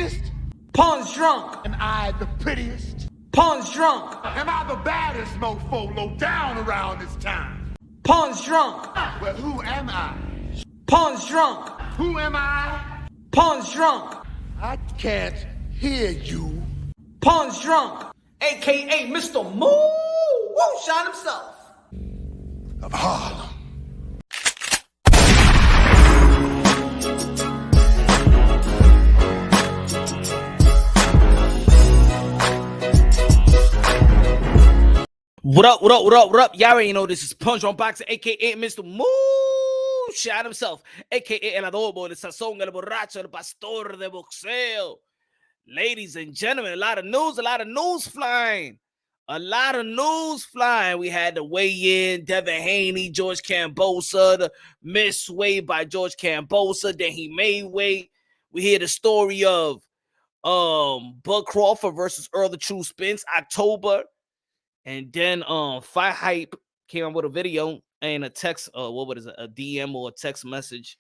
sweetest? Pawn's drunk. Am I the prettiest? Pawn's drunk. Am I the baddest mofo low down around this town? Pawn's drunk. Well, who am I? Pawn's drunk. Who am I? Pawn's drunk. I can't hear you. Pawn's drunk. AKA Mr. Woo Shot himself. Of Harlem. What up, what up, what up, what up? Y'all already know this is Punch on Boxing, a.k.a. Mr. Shot himself, a.k.a. El Adobo, el Sazón, el Borracho, el Pastor de Boxeo. Ladies and gentlemen, a lot of news flying. A lot of news flying. We had the weigh-in, Devin Haney, George Kambosos, the missed weight by George Kambosos, then he made weight. We hear the story of Bud Crawford versus Errol the True Spence, October. And then Fight Hype came out with a video and a text, a DM or a text message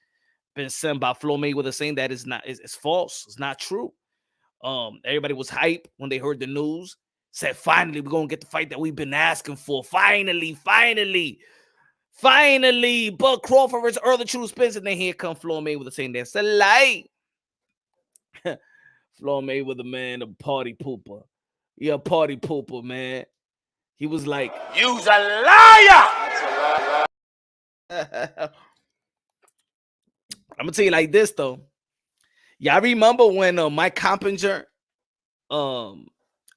been sent by Floyd Mayweather saying that it's false. It's not true. Everybody was hype when they heard the news. Said, finally, we're going to get the fight that we've been asking for. Finally. Bud Crawford versus Errol the True Spence. And then here come Floyd Mayweather saying that's a lie. Floyd Mayweather, man, a party pooper. Yeah, party pooper, man. He was like, "You's a liar." I'm gonna tell you like this though. Y'all remember when Mike Compinger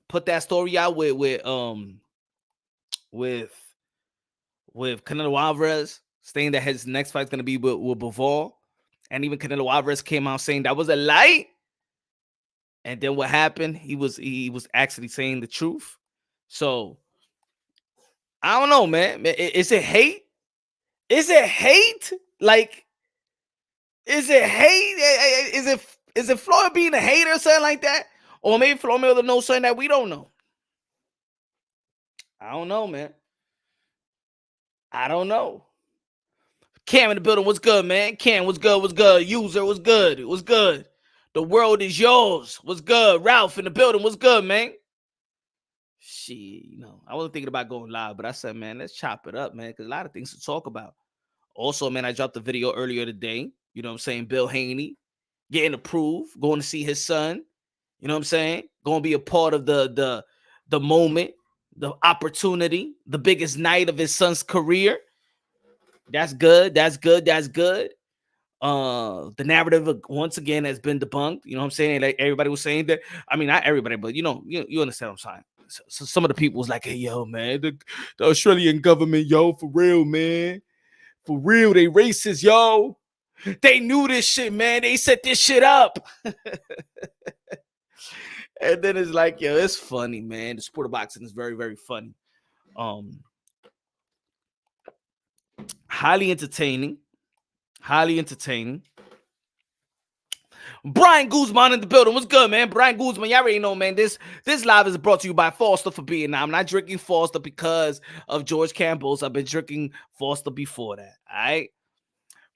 put that story out with Canelo Alvarez, saying that his next fight's gonna be with Bivol, and even Canelo Alvarez came out saying that was a lie. And then what happened? He was actually saying the truth. So I don't know, man. Is it hate? Is it hate? Like, is it hate? Is it Floyd being a hater or something like that? Or maybe Floyd Mayweather knows something that we don't know. I don't know, man. I don't know. Cam in the building, what's good, man? Cam, what's good? What's good? User, what's good? What's good? The world is yours. What's good? Ralph in the building, what's good, man? Shit, I wasn't thinking about going live, but I said, man, let's chop it up, man, because a lot of things to talk about. Also, man, I dropped a video earlier today. You know what I'm saying? Bill Haney getting approved, going to see his son. You know what I'm saying? Going to be a part of the moment, the opportunity, the biggest night of his son's career. That's good. That's good. That's good. The narrative once again has been debunked. You know what I'm saying? Like everybody was saying that. I mean, not everybody, but you understand what I'm saying. So some of the people was like, hey, yo, man, the Australian government, yo, for real, man. For real, they racist, yo. They knew this shit, man. They set this shit up. And then it's like, yo, it's funny, man. The sport of boxing is very, very funny. Highly entertaining. Brian Guzman in the building. What's good, man? Brian Guzman, y'all already know, man. This live is brought to you by Foster for being. Now, I'm not drinking Foster because of George Kambosos. I've been drinking Foster before that. All right.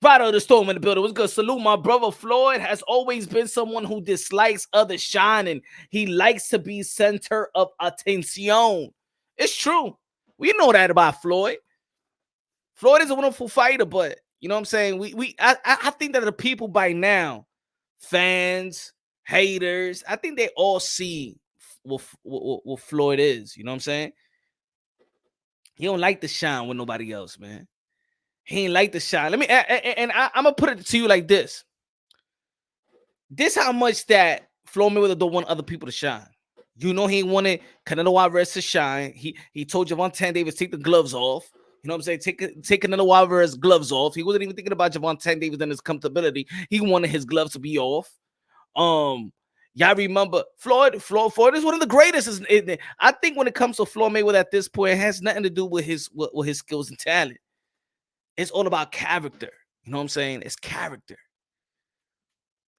Vado the Storm in the building. What's good? Salute, my brother. Floyd has always been someone who dislikes others shining. He likes to be center of attention. It's true. We know that about Floyd. Floyd is a wonderful fighter, but you know what I'm saying? I think that the people by now, fans, haters, I think they all see what Floyd is. You know what I'm saying? He don't like to shine with nobody else, man. He ain't like to shine. I'm gonna put it to you like this. This how much that Floyd Mayweather don't want other people to shine. You know he wanted Canelo Alvarez to shine. He told Javante Davis take the gloves off. You know what I'm saying? Take Canelo Alvarez's gloves off. He wasn't even thinking about Javante Davis and his comfortability. He wanted his gloves to be off. Y'all remember Floyd is one of the greatest. I think when it comes to Floyd Mayweather at this point, it has nothing to do with his skills and talent. It's all about character. You know what I'm saying? It's character.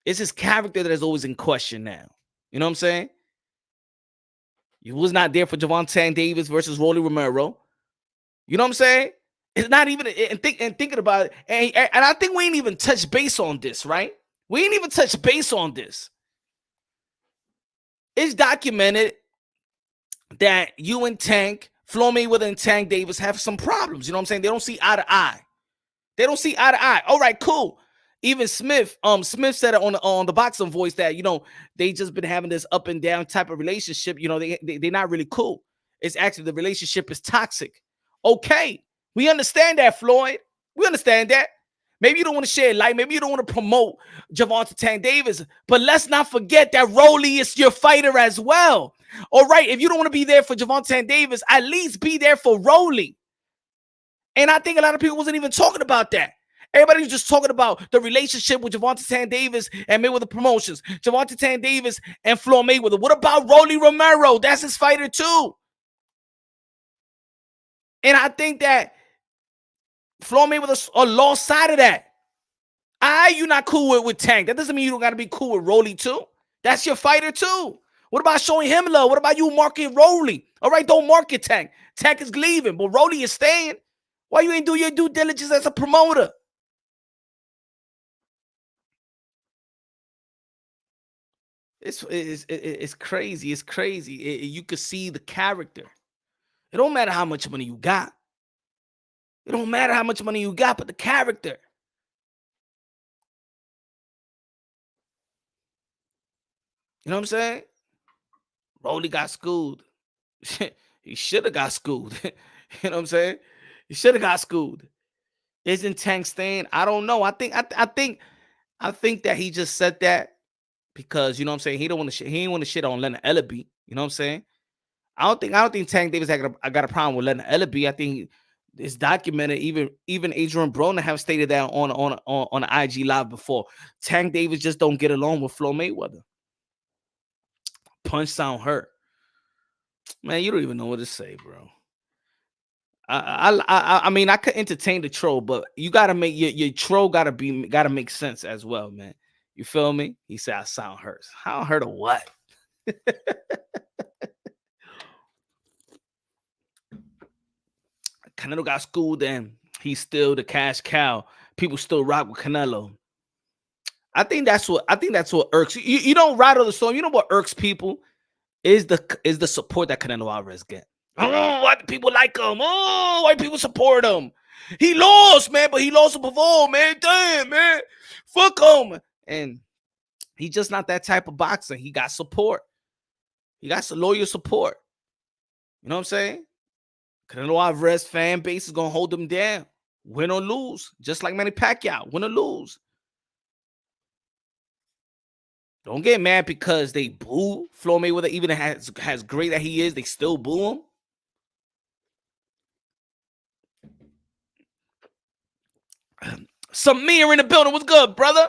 It's his character that is always in question now. You know what I'm saying? He was not there for Javante Davis versus Rolly Romero. You know what I'm saying? It's not even thinking about it. And I think we ain't even touched base on this, right? We ain't even touched base on this. it's documented that you and Floyd Mayweather and Tank Davis have some problems. You know what I'm saying? They don't see eye to eye. They don't see eye to eye. All right, cool. Even Smith said it on the Boxing Voice that, you know, they just been having this up and down type of relationship. You know, they're not really cool. It's actually the relationship is toxic. Okay, we understand that, Floyd. We understand that. Maybe you don't want to share light. Maybe you don't want to promote Gervonta Tank Davis. But let's not forget that Rolly is your fighter as well. All right, if you don't want to be there for Gervonta Tank Davis, at least be there for Rolly. And I think a lot of people wasn't even talking about that. Everybody was just talking about the relationship with Gervonta Tank Davis and Mayweather Promotions. Gervonta Tank Davis and Floyd Mayweather. What about Rolly Romero? That's his fighter too. And I think that Floyd Mayweather's a lost side of that. You're not cool with Tank. That doesn't mean you don't got to be cool with Rolly too. That's your fighter too. What about showing him love? What about you market Rolly? All right, don't market Tank. Tank is leaving, but Rolly is staying. Why you ain't do your due diligence as a promoter? It's crazy. It's crazy. You could see the character. It don't matter how much money you got. It don't matter how much money you got, but the character. You know what I'm saying? Rolly got schooled. He should have got schooled. You know what I'm saying? He should have got schooled. Isn't Tank staying? I don't know. I think that he just said that because, you know what I'm saying, he ain't want to shit on Leonard Ellaby. You know what I'm saying? I don't think Tank Davis got a problem with Leonard Ellaby. I think it's documented. Even Adrian Broner have stated that on the IG Live before. Tank Davis just don't get along with Floyd Mayweather. Punch sound hurt. Man, you don't even know what to say, bro. I mean, I could entertain the troll, but you gotta make your troll gotta make sense as well, man. You feel me? He said I sound hurt. How hurt of what? Canelo got schooled and he's still the cash cow. People still rock with Canelo. I think that's what irks you don't ride on the storm. You know what irks people is the support that Canelo Alvarez get. Oh, why do people like him? Oh, why people support him? He lost, man, but he lost before, man. Damn, man. Fuck him. And he's just not that type of boxer. He got support. He got some loyal support. You know what I'm saying? Canelo Alvarez fan base is going to hold him down. Win or lose. Just like Manny Pacquiao. Win or lose. Don't get mad because they boo Floyd Mayweather, even as great that he is, they still boo him. Samir in the building. What's good, brother?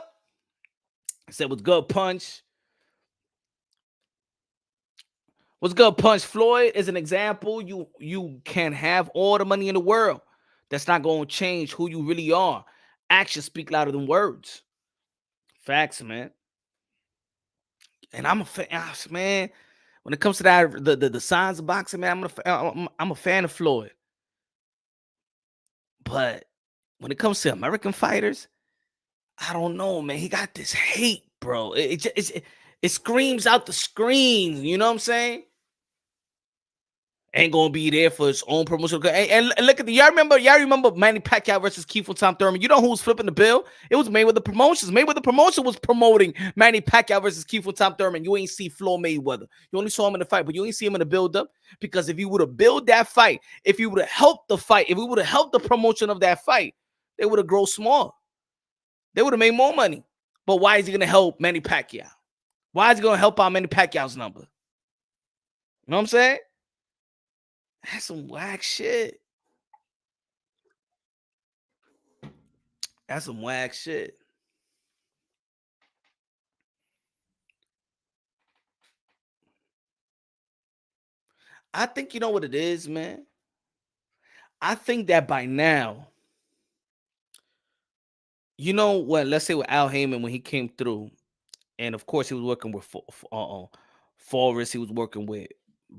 I said, what's good, Punch? What's good, Punch? Floyd is an example. You can have all the money in the world. That's not going to change who you really are. Actions speak louder than words. Facts, man. And I'm a fan, man. When it comes to that, the signs of boxing, man, I'm a fan of Floyd. But when it comes to American fighters, I don't know, man. He got this hate, bro. It screams out the screen. You know what I'm saying? Ain't gonna be there for his own promotion. And look at y'all remember Manny Pacquiao versus Keith Tom Thurman. You know who was flipping the bill? It was Mayweather Promotions. Mayweather Promotion was promoting Manny Pacquiao versus Keith Tom Thurman. You ain't see Floyd Mayweather. You only saw him in the fight, but you ain't see him in the build-up. Because if you would have built that fight, if you would have helped the fight, if we would have helped the promotion of that fight, they would have grown small. They would have made more money. But why is he gonna help Manny Pacquiao? Why is he gonna help out Manny Pacquiao's number? You know what I'm saying? That's some whack shit. That's some whack shit. I think you know what it is, man. I think that by now, you know what? Let's say with Al Heyman when he came through, and of course he was working with Forrest. He was working with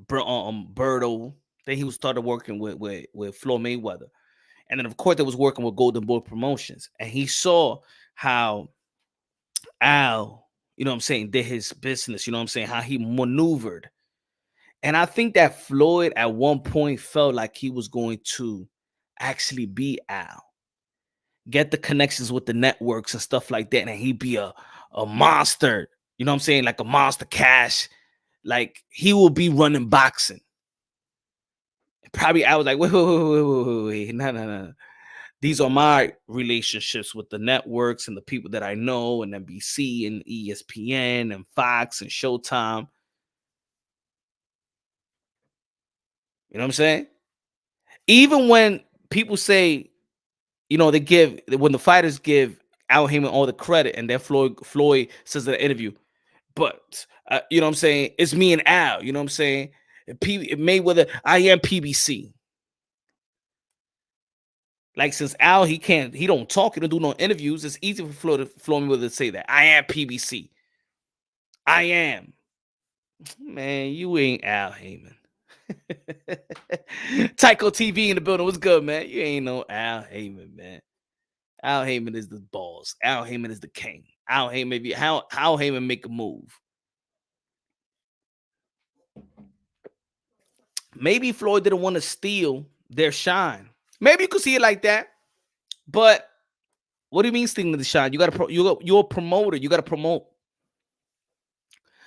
Berto. Then he was started working with Floyd Mayweather. And then, of course, they was working with Golden Boy Promotions. And he saw how Al you know what I'm saying, did his business, you know what I'm saying, how he maneuvered. And I think that Floyd at one point felt like he was going to actually be Al, get the connections with the networks and stuff like that, and he'd be a monster, you know what I'm saying, like a monster cash. Like he will be running boxing. Probably I was like, wait, no. These are my relationships with the networks and the people that I know, and NBC and ESPN and Fox and Showtime. You know what I'm saying? Even when people say, you know, when the fighters give Al Heyman all the credit, and then Floyd says in the interview, but you know what I'm saying, it's me and Al. You know what I'm saying? Mayweather, I am PBC. Like since Al, he don't talk, he don't do no interviews. It's easy for Floyd Mayweather to say that I am PBC. I am. Man, you ain't Al Heyman. Tycho TV in the building. What's good, man? You ain't no Al Heyman, man. Al Heyman is the boss. Al Heyman is the king. Al Heyman, Al Heyman make a move. Maybe Floyd didn't want to steal their shine. Maybe you could see it like that. But what do you mean stealing the shine? You're a promoter. You got to promote.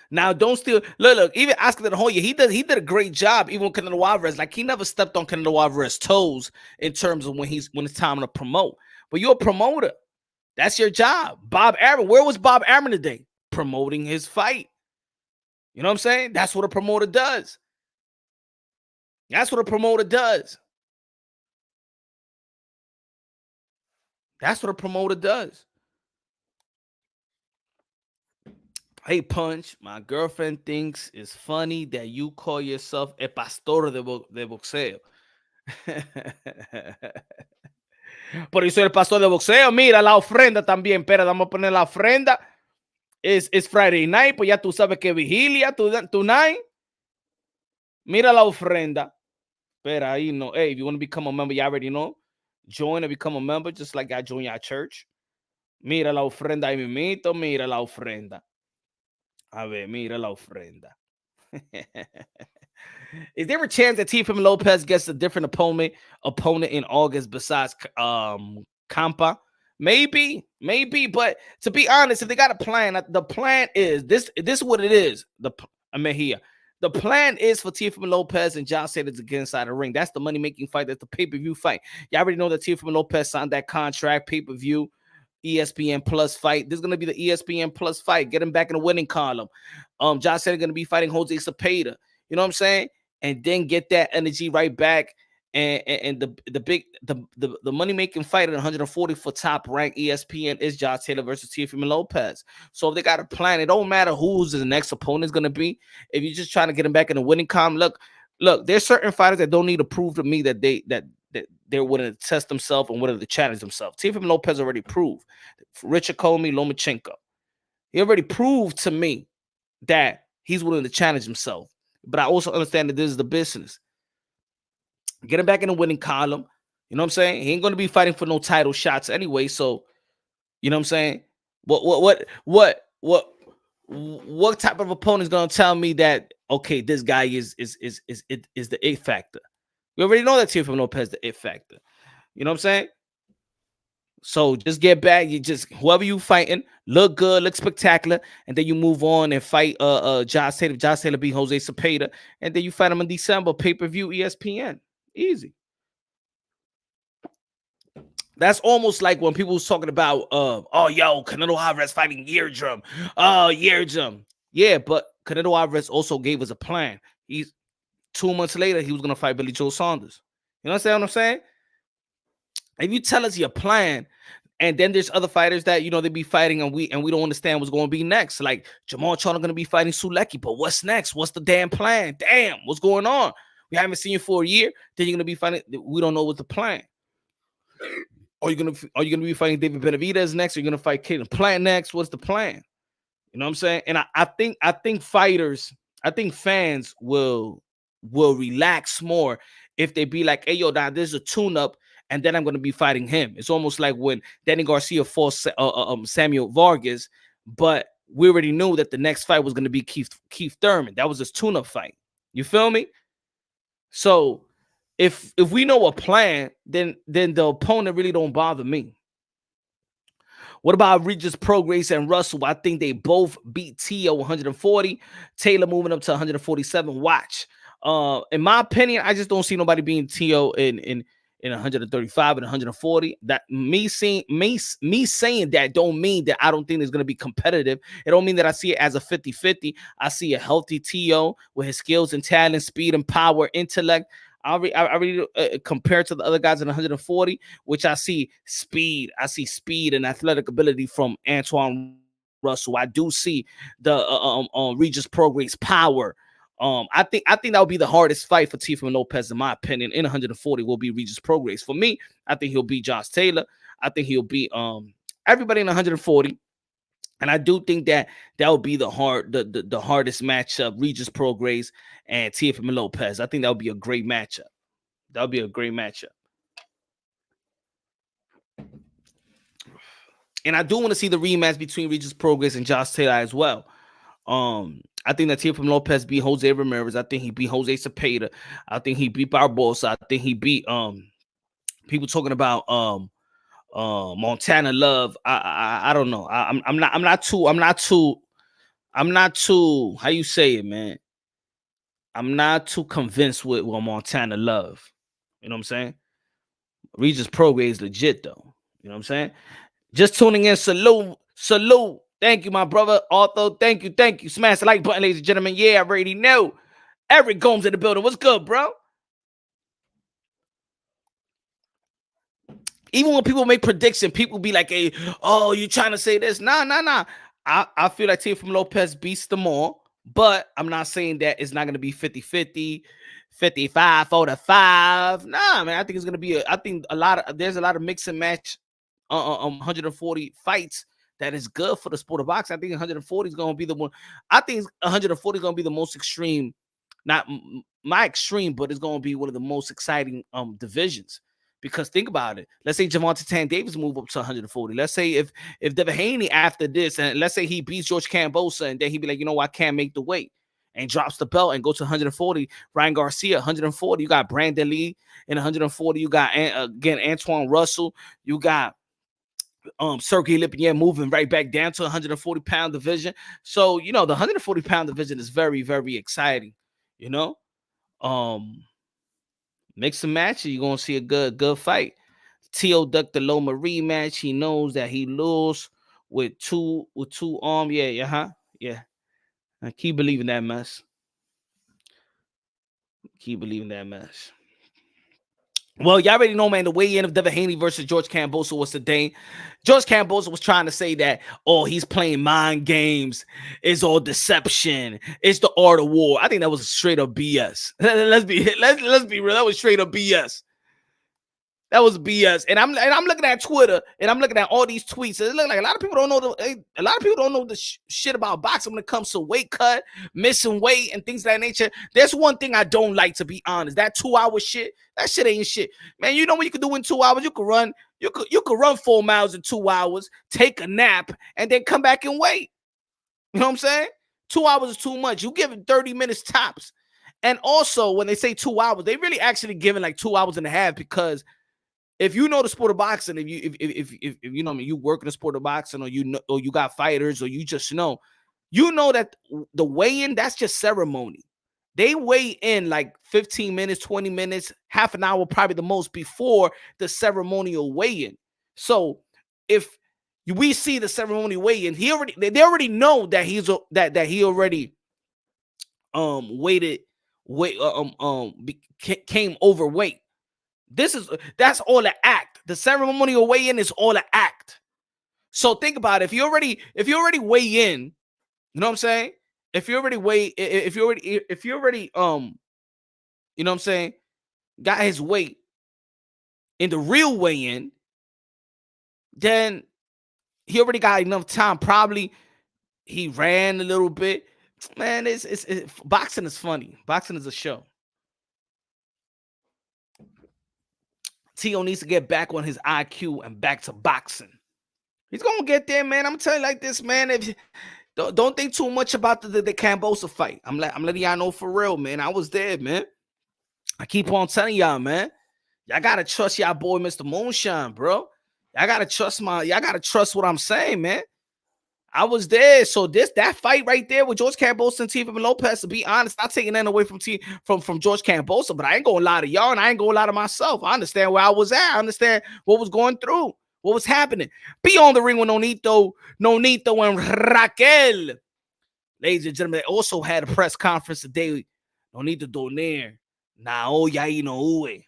Now, don't steal. Look. Even Oscar De La Hoya, he did a great job. Even with Canelo Alvarez, like he never stepped on Canelo Alvarez's toes in terms of when it's time to promote. But you're a promoter. That's your job. Bob Arum, where was Bob Arum today? Promoting his fight. You know what I'm saying? That's what a promoter does. That's what a promoter does. That's what a promoter does. Hey, Punch, my girlfriend thinks it's funny that you call yourself el pastor de boxeo. Pero yo soy el pastor de boxeo. Mira la ofrenda también. Espera, vamos a poner la ofrenda. It's Friday night, pues ya tú sabes que vigilia, tonight. Mira la ofrenda. Espera, ahí no. Hey, if you want to become a member, you already know. Join and become a member, just like I join your church. Mira la ofrenda ahí mimito. Mira la ofrenda. A ver, mira la ofrenda. Is there a chance that Teofimo Lopez gets a different opponent in August besides Campa? Maybe, but to be honest, if they got a plan, the plan is this is what it is. The plan is for Teofimo Lopez and John Sanders to get inside the ring. That's the money-making fight. That's the pay-per-view fight. You already know that Teofimo Lopez signed that contract, pay-per-view, ESPN Plus fight. This is going to be the ESPN Plus fight. Get him back in the winning column. John Cena going to be fighting Jose Cepeda. You know what I'm saying? And then get that energy right back. And the money making fight at 140 for top rank ESPN is John Taylor versus Teofimo Lopez. So if they got a plan, it don't matter who's the next opponent is going to be. If you're just trying to get him back in the winning column, look, there's certain fighters that don't need to prove to me that they're willing to test themselves and willing to challenge themselves. Teofimo Lopez already proved. Richard Comey, Lomachenko. He already proved to me that he's willing to challenge himself. But I also understand that this is the business. Get him back in the winning column. You know what I'm saying? He ain't going to be fighting for no title shots anyway. So, you know what I'm saying? What type of opponent is going to tell me that, okay, this guy is the it factor? We already know that Teofimo Lopez the it factor. You know what I'm saying? So just get back. You just whoever you fighting, look good, look spectacular, and then you move on and fight Josh Taylor. Josh Taylor beat Jose Cepeda, and then you fight him in December, pay-per-view ESPN. Easy. That's almost like when people was talking about Canelo Alvarez fighting Yeardrum. Yeardrum. Yeah, but Canelo Alvarez also gave us a plan. He's 2 months later, he was gonna fight Billy Joe Saunders. You understand what I'm saying? If you tell us your plan, and then there's other fighters that they be fighting, and we don't understand what's going to be next. Like Jamal Charlo going to be fighting Sulecki, but what's next? What's the damn plan? Damn, what's going on? We haven't seen you for a year. Then you're going to be fighting. We don't know what's the plan. Are you gonna be fighting David Benavidez next? Are you gonna fight Caleb Plant next? What's the plan? You know what I'm saying? And I think fans will relax more if they be like, hey, yo, now there's a tune-up, and then I'm going to be fighting him. It's almost like when Danny Garcia fought Samuel Vargas, but we already knew that the next fight was going to be Keith Thurman. That was his tune-up fight. You feel me? So if we know a plan, then the opponent really don't bother me. What about Regis Prograis and Russell? I think they both beat Tio 140. Taylor moving up to 147. Watch. In my opinion, I just don't see nobody being Tio in 135 and 140. That me saying that don't mean that I don't think it's going to be competitive. It don't mean that I see it as a 50-50. I see a healthy Tio with his skills and talent, speed and power, intellect. I really compared to the other guys in 140, which I see speed and athletic ability from Antoine Russell. I do see the Regis Prograis power. I think that would be the hardest fight for Teofimo Lopez, in my opinion. In 140 will be Regis Prograis. For me, I think he'll beat Josh Taylor. I think he'll beat everybody in 140. And I do think that would be the hardest matchup, Regis Prograis and Teofimo Lopez. I think that would be a great matchup. That would be a great matchup. And I do want to see the rematch between Regis Prograis and Josh Taylor as well. I think that Teofimo Lopez beat Jose Ramirez. I think he beat Jose Cepeda. I think he beat Barbosa. I think he beat people talking about Montana Love. I don't know. I'm not too how you say it, man. I'm not too convinced with Montana Love. You know what I'm saying? Regis Prograis is legit though. You know what I'm saying? Just tuning in, salute. Thank you, my brother. Arthur, thank you. Smash the like button, ladies and gentlemen. Yeah, I already know. Eric Gomes in the building. What's good, bro? Even when people make predictions, people be like, hey, oh, you trying to say this? Nah. I feel like Teofimo Lopez beats them all, but I'm not saying that it's not going to be 50-50, 55-45. Nah, man, I think it's going to be there's a lot of mix and match 140 fights that is good for the sport of boxing. I think 140 is going to be the one. I think 140 is going to be the most extreme, not my extreme, but it's going to be one of the most exciting divisions. Because think about it. Let's say Gervonta Tank Davis move up to 140. Let's say if Devin Haney after this, and let's say he beats George Kambosos, and then he'd be like, you know, I can't make the weight, and drops the belt and go to 140. Ryan Garcia 140. You got Brandon Lee in 140. You got again Antoine Russell. You got Sergey Lipinyan moving right back down to 140-pound division. So you know the 140-pound division is very, very exciting. You know, mix and match, you're gonna see a good fight. Tio ducked the Loma rematch. He knows that he lose with two arms. Yeah. I keep believing that mess. Well, y'all already know, man, the weigh-in of Devin Haney versus George Kambosos was today. George Kambosos was trying to say that, oh, he's playing mind games. It's all deception. It's the art of war. I think that was straight up BS. Let's be real. That was straight up BS. That was BS. And I'm looking at Twitter and I'm looking at all these tweets. It look like a lot of people don't know the shit about boxing when it comes to weight cut, missing weight, and things of that nature. There's one thing I don't like, to be honest. That 2-hour shit, that shit ain't shit. Man, you know what you can do in 2 hours? You could run 4 miles in 2 hours, take a nap, and then come back and wait. You know what I'm saying? 2 hours is too much. You give it 30 minutes tops. And also, when they say 2 hours, they really actually giving like 2 hours and a half, because if you know the sport of boxing, if you know, I mean, you work in the sport of boxing, or you know, or you got fighters, or you just know that the weigh-in, that's just ceremony. They weigh in like 15 minutes, 20 minutes, half an hour, probably the most, before the ceremonial weigh-in. So if we see the ceremonial weigh-in, they already know that he already came overweight. That's all an act. The ceremonial weigh-in is all an act. So think about it. If you already weigh in, you know what I'm saying? If you already you know what I'm saying, got his weight in the real weigh-in, then he already got enough time. Probably he ran a little bit. Man, it's boxing is funny. Boxing is a show. Tio needs to get back on his IQ and back to boxing. He's gonna get there, man. I'm telling you like this, man. Don't think too much about the Kambosos fight. I'm letting y'all know for real, man. I was there, man. I keep on telling y'all, man. Y'all gotta trust y'all boy, Mr. Moonshine, bro. Y'all gotta trust what I'm saying, man. I was there. So that fight right there with George Kambosos and Teofimo Lopez, to be honest, not taking that away from George Kambosos, but I ain't gonna lie to y'all and I ain't gonna lie to myself. I understand where I was at. I understand what was going through, what was happening. Be on the ring with Nonito, and Raquel. Ladies and gentlemen, they also had a press conference today. Nonito Donaire, Naoya Inoue,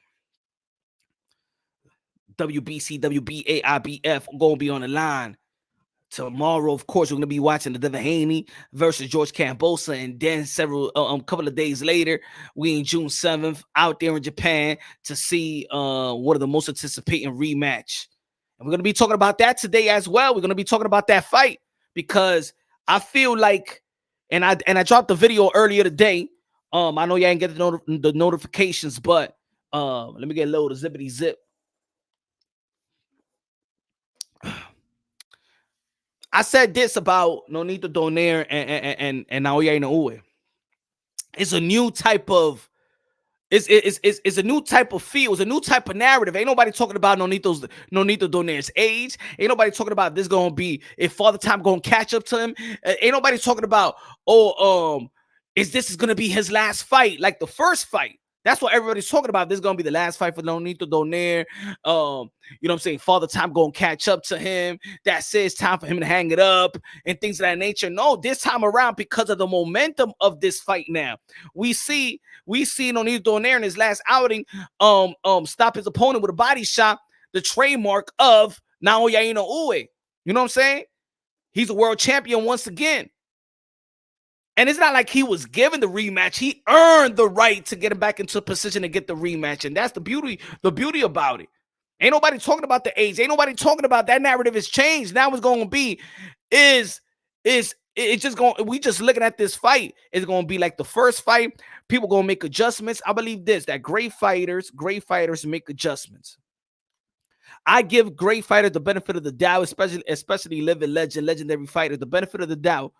WBC, WBA, IBF gonna be on the line. Tomorrow, of course, we're going to be watching the Haney versus George Kambosos, and then couple of days later, we in June 7th out there in Japan to see one of the most anticipating rematch. And we're going to be talking about that today as well. We're going to be talking about that fight because I feel like, and I dropped the video earlier today. I know y'all ain't get the notifications, but let me get a load of zippity zip. I said this about Nonito Donaire and Naoya Inoue. It's a new type of it's a new type of feel. It's a new type of narrative. Ain't nobody talking about Nonito Donaire's age. Ain't nobody talking about this gonna be if Father Time gonna catch up to him. Ain't nobody talking about is gonna be his last fight like the first fight. That's what everybody's talking about. This is gonna be the last fight for Nonito Donaire. You know what I'm saying? Father Time gonna catch up to him. That's it. It's time for him to hang it up and things of that nature. No, this time around, because of the momentum of this fight now, we see Nonito Donaire in his last outing stop his opponent with a body shot, the trademark of Naoya Inoue. You know what I'm saying? He's a world champion once again. And it's not like he was given the rematch. He earned the right to get him back into position to get the rematch. And that's the beauty about it. Ain't nobody talking about the age. Ain't nobody talking about that narrative has changed. Now it's going to be it's just going, we just looking at this fight. It's going to be like the first fight. People going to make adjustments. I believe that great fighters make adjustments. I give great fighters the benefit of the doubt, especially living legendary fighters, the benefit of the doubt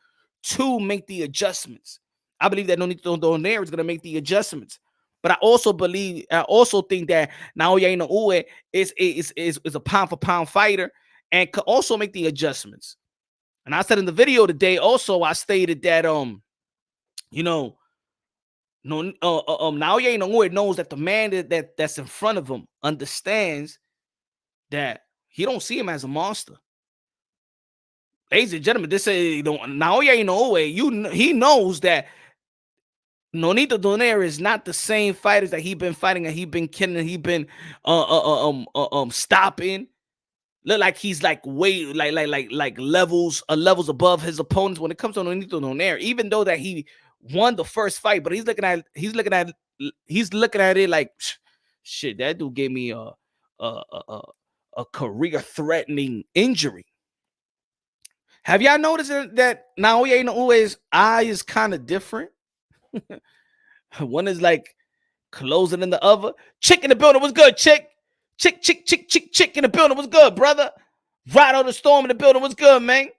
to make the adjustments. I believe that Nonito Donaire is going to make the adjustments. But I also think that Naoya Inoue is a pound for pound fighter and could also make the adjustments. And I said in the video today, also I stated that Naoya Inoue knows that the man that's in front of him understands that he don't see him as a monster. Ladies and gentlemen, this is Naoya Inoue. He knows that Nonito Donaire is not the same fighters that he been fighting and he been killing. He been stopping. Look like he's like way like levels above his opponents when it comes to Nonito Donaire. Even though that he won the first fight, but he's looking at it like shit. That dude gave me a career threatening injury. Have y'all noticed that Naoya Inoue's eye is kind of different? One is like closer than the other. Chick in the building was good. Chick in the building was good, brother. Right on the storm in the building was good, man.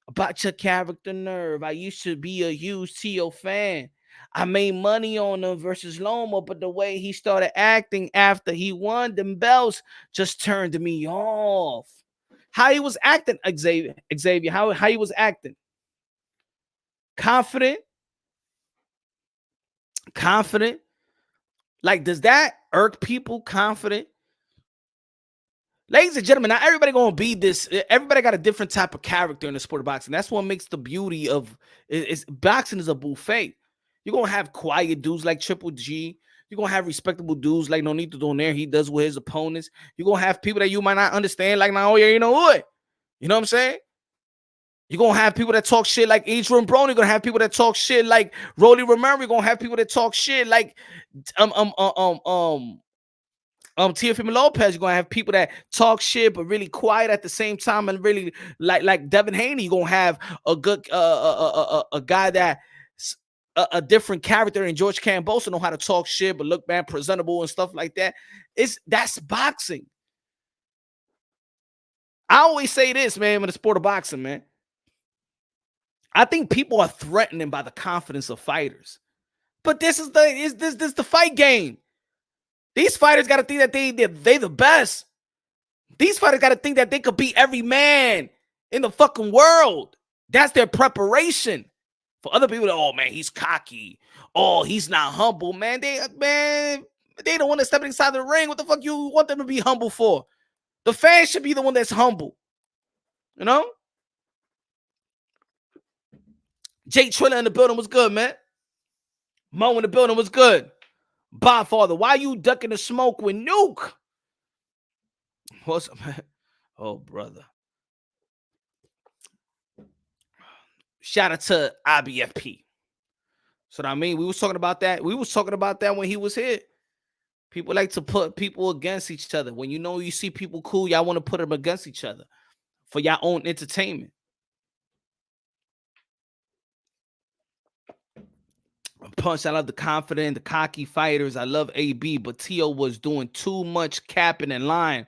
About your character nerve. I used to be a huge Tio fan. I made money on him versus Loma, but the way he started acting after he won them belts just turned me off. How he was acting, Xavier, how he was acting. Confident. Like, does that irk people? Confident. Ladies and gentlemen, not everybody gonna be this. Everybody got a different type of character in the sport of boxing. That's what makes the beauty of boxing is a buffet. You're gonna have quiet dudes like Triple G. You're gonna have respectable dudes like Nonito Donaire. He does with his opponents. You're gonna have people that you might not understand, like Naoya Inoue. You know what I'm saying? You're gonna have people that talk shit like Adrian Broner. You're gonna have people that talk shit like Rolly Romero. You're gonna have people that talk shit like Teofimo Lopez. You're gonna have people that talk shit but really quiet at the same time and really like Devin Haney. You're gonna have a good a guy that a different character in George Kambosos, know how to talk shit but look man presentable and stuff like that. That's boxing. I always say this, man, in the sport of boxing, man. I think people are threatened by the confidence of fighters. But this is the fight game. These fighters got to think that they the best. These fighters got to think that they could beat every man in the fucking world. That's their preparation. For other people, oh man, he's cocky. Oh, he's not humble, man. They don't want to step inside the ring. What the fuck you want them to be humble for? The fans should be the one that's humble. You know? Jake Triller in the building was good, man. Mo in the building was good. Father, why you ducking the smoke with Nuke? What's up, man? Oh, brother. Shout out to IBFP. So I mean, we was talking about that. We was talking about that when he was here. People like to put people against each other. When you know you see people cool, y'all want to put them against each other for your own entertainment. Punch, I love the confident, the cocky fighters. I love AB, but Tio was doing too much capping and lying.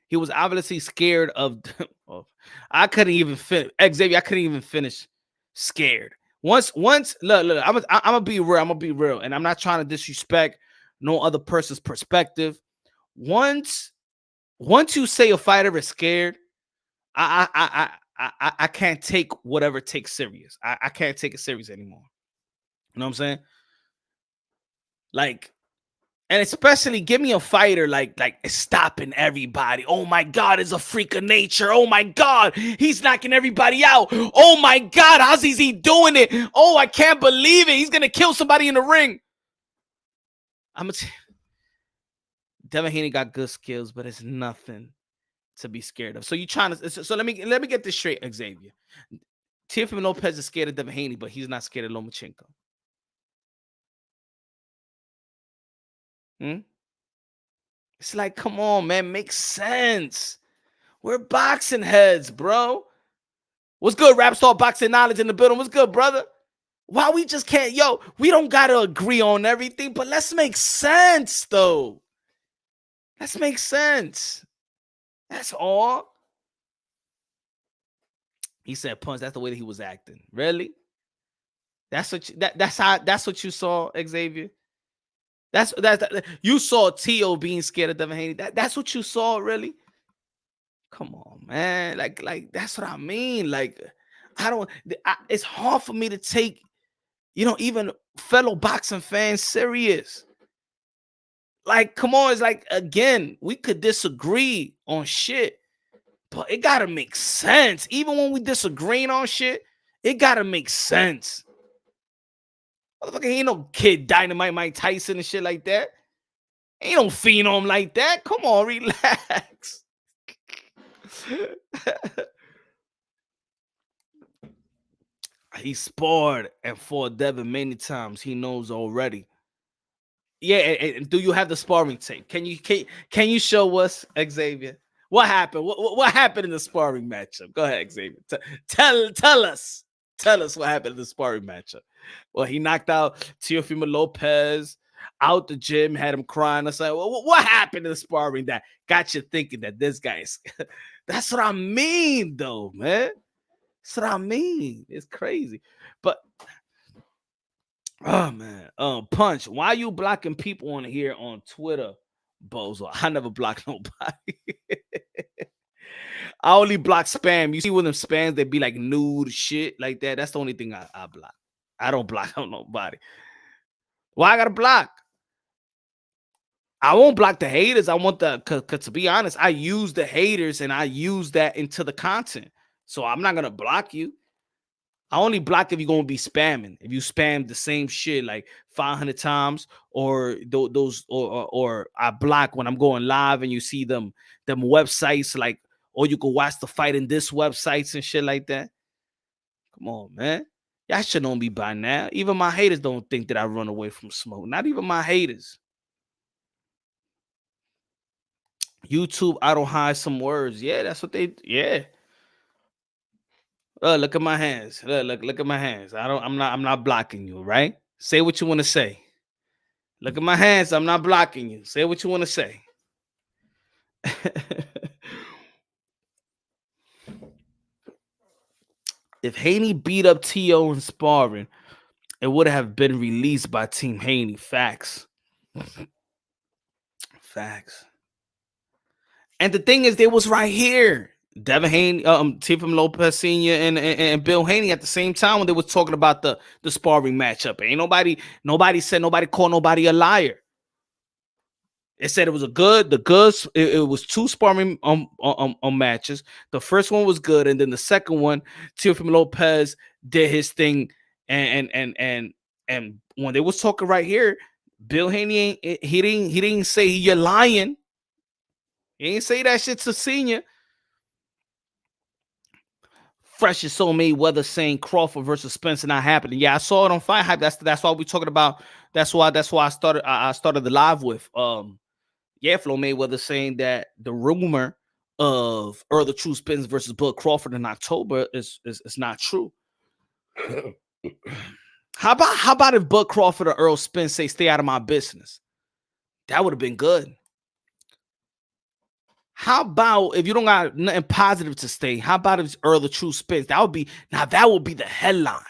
He was obviously scared of. Oh, I couldn't even finish. Xavier, I couldn't even finish. Scared. Once, look. I'm gonna be real. I'm gonna be real, and I'm not trying to disrespect no other person's perspective. Once you say a fighter is scared, I can't take whatever it takes serious. I can't take it serious anymore. You know what I'm saying? Like, and especially give me a fighter like stopping everybody. Oh my God, it's a freak of nature. Oh my God, he's knocking everybody out. Oh my God, how's he doing it? Oh, I can't believe it. He's gonna kill somebody in the ring. Devin Haney got good skills, but it's nothing to be scared of. So you trying to? So let me get this straight, Xavier. Teofimo Lopez is scared of Devin Haney, but he's not scared of Lomachenko. It's like, come on, man, makes sense. We're boxing heads, bro. What's good, Rap Star Boxing Knowledge in the building? What's good, brother? Why we just can't, we don't got to agree on everything, but let's make sense, though. Let's make sense. That's all. He said, Punch, that's the way that he was acting. Really? That's what you saw, Xavier? That's you saw Tio being scared of Devin Haney. That's what you saw, really? Come on, man. Like that's what I mean. Like, it's hard for me to take, even fellow boxing fans serious. Like, come on. It's like, again, we could disagree on shit, but it gotta make sense. Even when we disagreeing on shit, it gotta make sense. Motherfucker, ain't no Kid Dynamite Mike Tyson and shit like that. Ain't no phenom like that. Come on, relax. He sparred and fought Devin many times. He knows already. Yeah, and do you have the sparring tape? Can you show us, Xavier? What happened? What happened in the sparring matchup? Go ahead, Xavier. Tell us. Tell us what happened in the sparring matchup. Well, he knocked out Teofimo Lopez out the gym, had him crying. I said, well, what happened in the sparring that got you thinking that this guy's? That's what I mean, though, man. That's what I mean. It's crazy. But oh man, Punch, why you blocking people on here on Twitter, Bozo? I never block nobody. I only block spam. You see when them spams, they be like nude shit like that. That's the only thing I block. I don't block on nobody. Why I gotta block? I won't block the haters. I want cause to be honest, I use the haters and I use that into the content. So I'm not gonna block you. I only block if you're gonna be spamming. If you spam the same shit like 500 times, or those, or I block when I'm going live and you see them websites like, or you can watch the fight in this websites and shit like that. Come on, man. Y'all should know me by now. Even my haters don't think that I run away from smoke. Not even my haters. YouTube, I don't hide some words. Yeah, that's what they. Yeah. Look at my hands. Look at my hands. I'm not blocking you, right? Say what you want to say. Look at my hands. I'm not blocking you. Say what you want to say. If Haney beat up T.O. in sparring, it would have been released by Team Haney. Facts. Facts. And the thing is, they was right here. Devin Haney, Teofimo Lopez Sr. and Bill Haney at the same time when they was talking about the sparring matchup. Ain't nobody called nobody a liar. It said it was it was two sparring matches. The first one was good, and then the second one, Teofimo Lopez did his thing, and when they was talking right here, Bill Haney didn't say you're lying. He ain't say that shit to Senior. Fresh as so Mayweather saying Crawford versus Spence not happening. Yeah, I saw it on Fight Hype. That's why we talking about. That's why I started the live with. Floyd Mayweather saying that the rumor of Errol the True Spence versus Bud Crawford in October is not true. How about if Bud Crawford or Errol Spence say stay out of my business? That would have been good. How about if you don't got nothing positive to say? How about if it's Errol the True Spence? That would be the headline.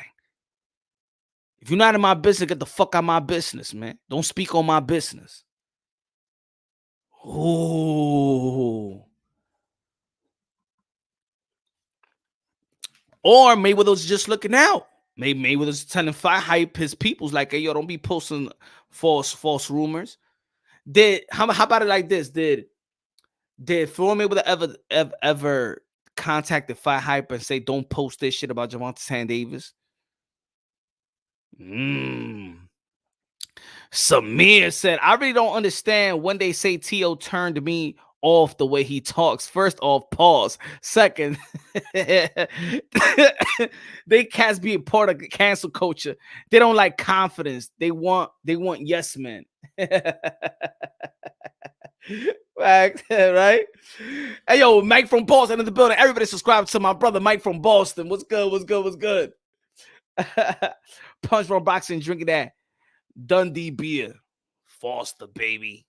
If you're not in my business, get the fuck out of my business, man. Don't speak on my business. Ooh. Or Mayweather was just looking out. Maybe Mayweather was telling Fight Hype his people's like, hey, yo, don't be posting false rumors. How about it like this? Did Floyd Mayweather ever contacted Fight Hype and say don't post this shit about Gervonta Tank Davis? Samir said, I really don't understand when they say T.O. turned me off the way he talks. First off, pause. Second, they cats be a part of cancel culture. They don't like confidence. They want yes men. Right? Hey, yo, Mike from Boston in the building. Everybody subscribe to my brother Mike from Boston. What's good? Punch from Boxing, drinking that Dundee beer. Foster, baby.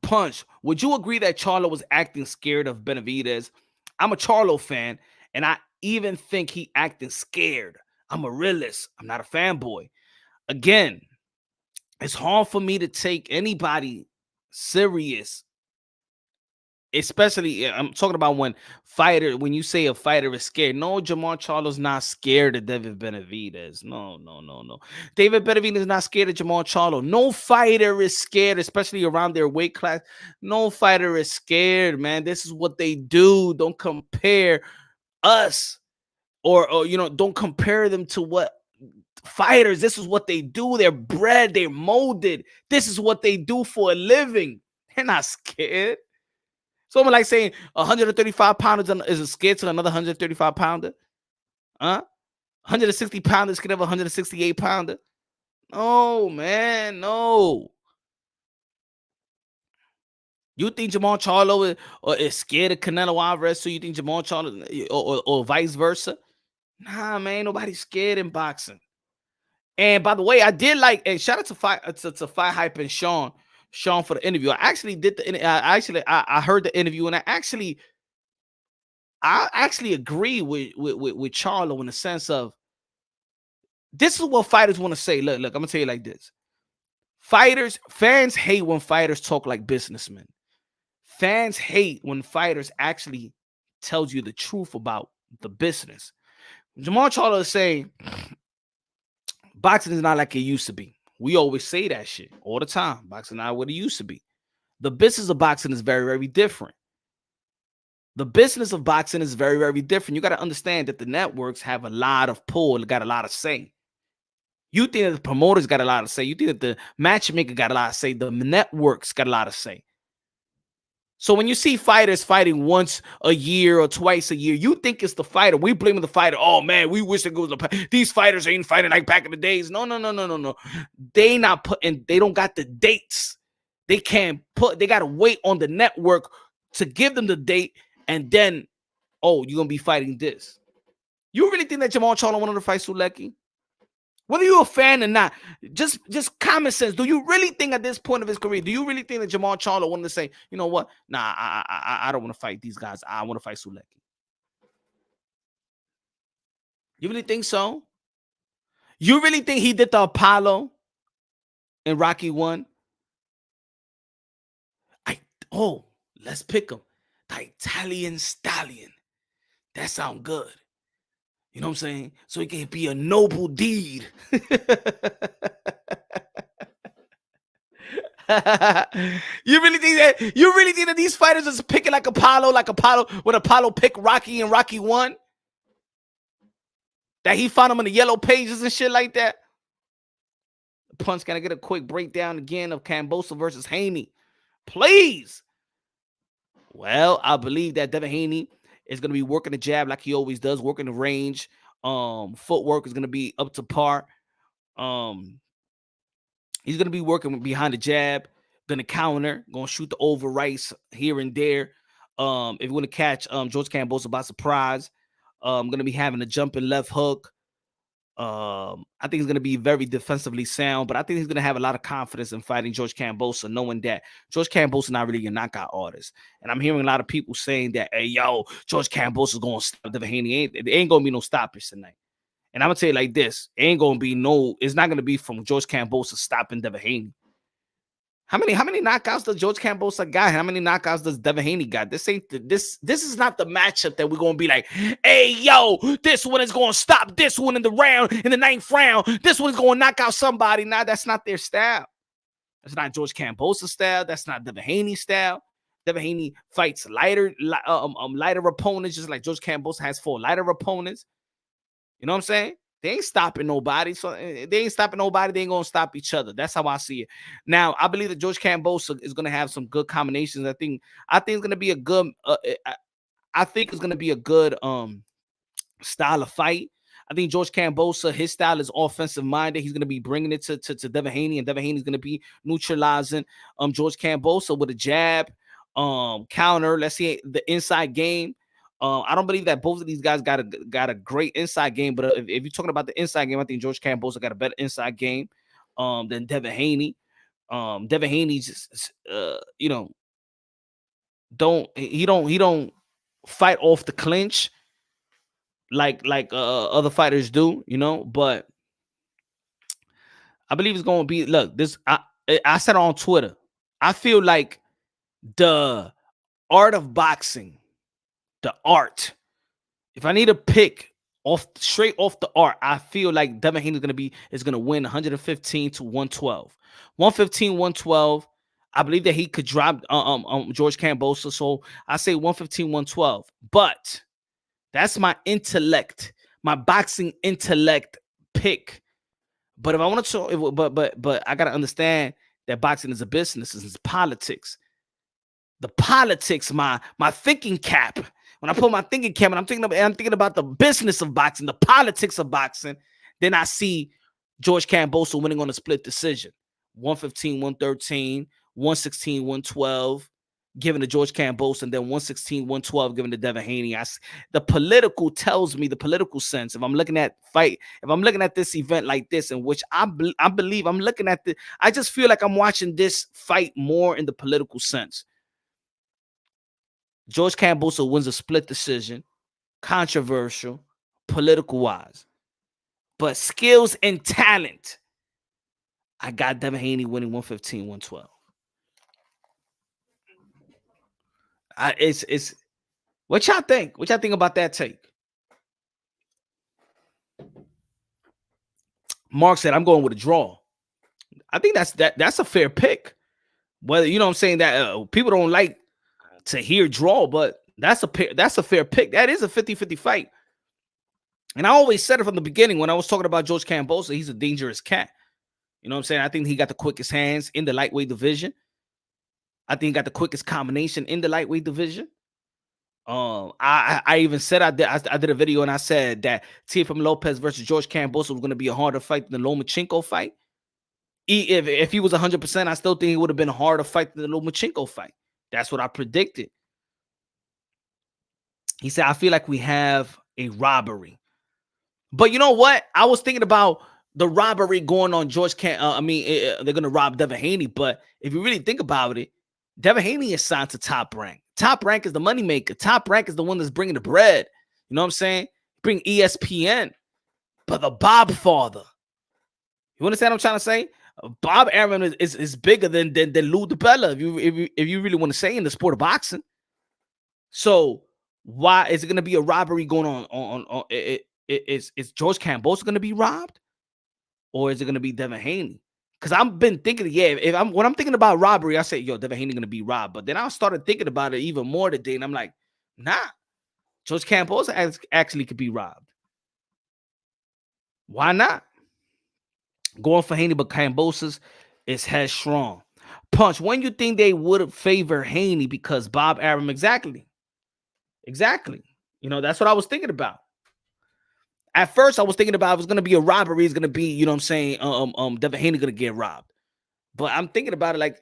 Punch, would you agree that Charlo was acting scared of Benavidez? I'm a Charlo fan, and I even think he acting scared. I'm a realist. I'm not a fanboy. Again, it's hard for me to take anybody serious. Especially, I'm talking about when you say a fighter is scared. No, Jermall Charlo's not scared of David Benavidez. No. David Benavidez is not scared of Jermall Charlo. No fighter is scared, especially around their weight class. No fighter is scared, man. This is what they do. Don't compare us or don't compare them to what fighters. This is what they do. They're bred, they're molded. This is what they do for a living. They're not scared. Someone like saying 135 pounders is a scared to another 135 pounder. 160 pounders can have a 168 pounder. No, man, no. You think Jermall Charlo is scared of Canelo Alvarez? So you think Jermall Charlo or vice versa? Nah, man, nobody's scared in boxing. And by the way, I did like, and shout out to Fight Hype and Sean for the interview. I actually did I heard the interview, and I actually agree with Charlo in the sense of this is what fighters want to say. Look, I'm gonna tell you like this. Fans hate when fighters talk like businessmen. Fans hate when fighters actually tells you the truth about the business. Jermall Charlo is saying boxing is not like it used to be. We always say that shit all the time. Boxing not what it used to be. The business of boxing is very, very different. The business of boxing is very, very different. You got to understand that the networks have a lot of pull, got a lot of say. You think that the promoters got a lot of say. You think that the matchmaker got a lot of say. The networks got a lot of say. So when you see fighters fighting once a year or twice a year, you think it's the fighter. We blame the fighter. Oh, man, we wish it goes. These fighters ain't fighting like back in the days. No. They don't got the dates. They got to wait on the network to give them the date. And then, you're going to be fighting this. You really think that Jermall Charlo wanted to fight Sulecki? Whether you're a fan or not, just common sense. Do you really think at this point of his career, do you really think that Jermall Charlo wanted to say, you know what? Nah, I don't want to fight these guys. I want to fight Sulecki. You really think so? You really think he did the Apollo in Rocky 1? Let's pick him. The Italian Stallion. That sounds good. You know what I'm saying? So it can be a noble deed. You really think that? You really think that these fighters is picking like Apollo when Apollo picked Rocky in Rocky 1? That he found him in the yellow pages and shit like that? Punch, can I get a quick breakdown again of Kambosos versus Haney? Please. Well, I believe that Devin Haney is going to be working the jab like he always does, working the range. Footwork is going to be up to par. He's going to be working behind the jab, going to counter, going to shoot the over rights here and there. If you want to catch George Kambosos by surprise, going to be having a jumping left hook. I think he's going to be very defensively sound, but I think he's going to have a lot of confidence in fighting George Kambosos, knowing that George Kambosos is not really a knockout artist. And I'm hearing a lot of people saying that, hey, yo, George Kambosos is going to stop Devin Haney. It ain't going to be no stoppers tonight. And I'm going to tell you like this. It's not going to be from George Kambosos stopping Devin Haney. How many knockouts does George Kambosos got? How many knockouts does Devin Haney got? This is not the matchup that we're gonna be like, hey, yo, this one is gonna stop this one in the 9th round. This one's gonna knock out somebody. Nah, that's not their style. That's not George Kambosos' style. That's not Devin Haney's style. Devin Haney fights lighter opponents, just like George Kambosos has 4 lighter opponents. You know what I'm saying? They ain't stopping nobody. So they ain't stopping nobody. They ain't going to stop each other. That's how I see it. Now, I believe that George Kambosos is going to have some good combinations. I think it's going to be a good I think it's going to be a good style of fight. I think George Kambosos, his style is offensive minded. He's going to be bringing it to Devin Haney, and Devin Haney is going to be neutralizing George Kambosos with a jab, counter. Let's see the inside game. I don't believe that both of these guys got a great inside game, but if you're talking about the inside game, I think George Kambosos got a better inside game than Devin Haney. Devin Haney just don't fight off the clinch like other fighters do, but I believe it's going to be, look, this I said it on Twitter. I feel like the art of boxing, if I need to pick straight off the art, I feel like Devin Haney is gonna win 115 to 112. 115, 112. I believe that he could drop George Kambosos. So I say 115, 112. But that's my intellect, my boxing intellect pick. But if I want to, but I gotta understand that boxing is a business, it's politics. The politics, my thinking cap. When I put my thinking cap, and I'm thinking about the business of boxing, the politics of boxing, then I see George Kambosos winning on a split decision. 115, 113, 116, 112, given to George Kambosos, and then 116, 112, given to Devin Haney. The political tells me, the political sense, if I'm looking at this event like this, in which I believe I'm looking at I just feel like I'm watching this fight more in the political sense. George Kambosos wins a split decision, controversial, political-wise. But skills and talent, I got Devin Haney winning 115, 112. It's what y'all think? What y'all think about that take? Mark said, I'm going with a draw. I think that's a fair pick. Whether, you know what I'm saying, that people don't like to hear draw, but that's a fair pick. That is a 50-50 fight. And I always said it from the beginning when I was talking about George Kambosos, he's a dangerous cat. You know what I'm saying? I think he got the quickest hands in the lightweight division. I think he got the quickest combination in the lightweight division. I even said I did a video and I said that Teofimo Lopez versus George Kambosos was going to be a harder fight than the Lomachenko fight. If he was 100%, I still think it would have been a harder fight than the Lomachenko fight. That's what I predicted. He said, I feel like we have a robbery. But you know what? I was thinking about the robbery going on George they're going to rob Devin Haney. But if you really think about it, Devin Haney is signed to Top Rank. Top Rank is the moneymaker. Top Rank is the one that's bringing the bread. You know what I'm saying? Bring ESPN. but the Bob father. You understand what I'm trying to say? Bob Arum is bigger than Lou DiBella, if you really want to say, in the sport of boxing. So why is it going to be a robbery going on is George Kambosos going to be robbed, or is it going to be Devin Haney? Because I've been thinking, when I'm thinking about robbery, I say, yo, Devin Haney going to be robbed. But then I started thinking about it even more today, and I'm like, nah, George Kambosos actually could be robbed. Why not? Going for Haney, but Kambosos is headstrong. Punch, when you think they would favor Haney because Bob Arum? Exactly. You know, that's what I was thinking about. At first, I was thinking about, if it's going to be a robbery, it's going to be, you know what I'm saying, Devin Haney going to get robbed. But I'm thinking about it like,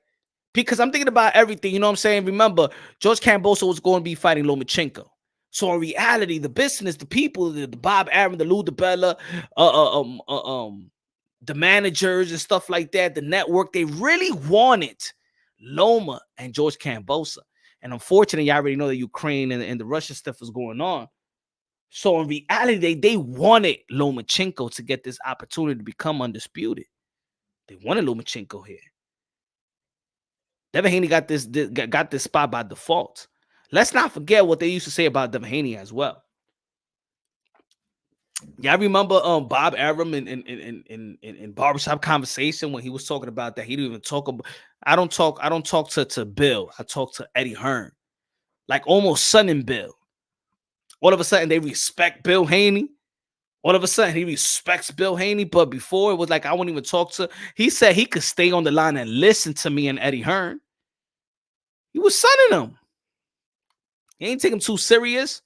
because I'm thinking about everything, you know what I'm saying? Remember, George Kambosos was going to be fighting Lomachenko. So in reality, the business, the people, the Bob Arum, the Lou DiBella, the managers and stuff like that, the network, they really wanted Loma and George Kambosos. And unfortunately, you already know that Ukraine and the Russian stuff was going on. So in reality, they wanted Lomachenko to get this opportunity to become undisputed. They wanted Lomachenko here. Devin Haney got this spot by default. Let's not forget what they used to say about Devin Haney as well. Yeah, I remember Bob Arum in barbershop conversation when he was talking about that. He didn't even talk about. I don't talk to Bill. I talk to Eddie Hearn, like almost son and Bill. All of a sudden they respect Bill Haney. All of a sudden he respects Bill Haney, but before it was like I wouldn't even talk to. He said he could stay on the line and listen to me and Eddie Hearn. He was sunning him. He ain't take him too serious.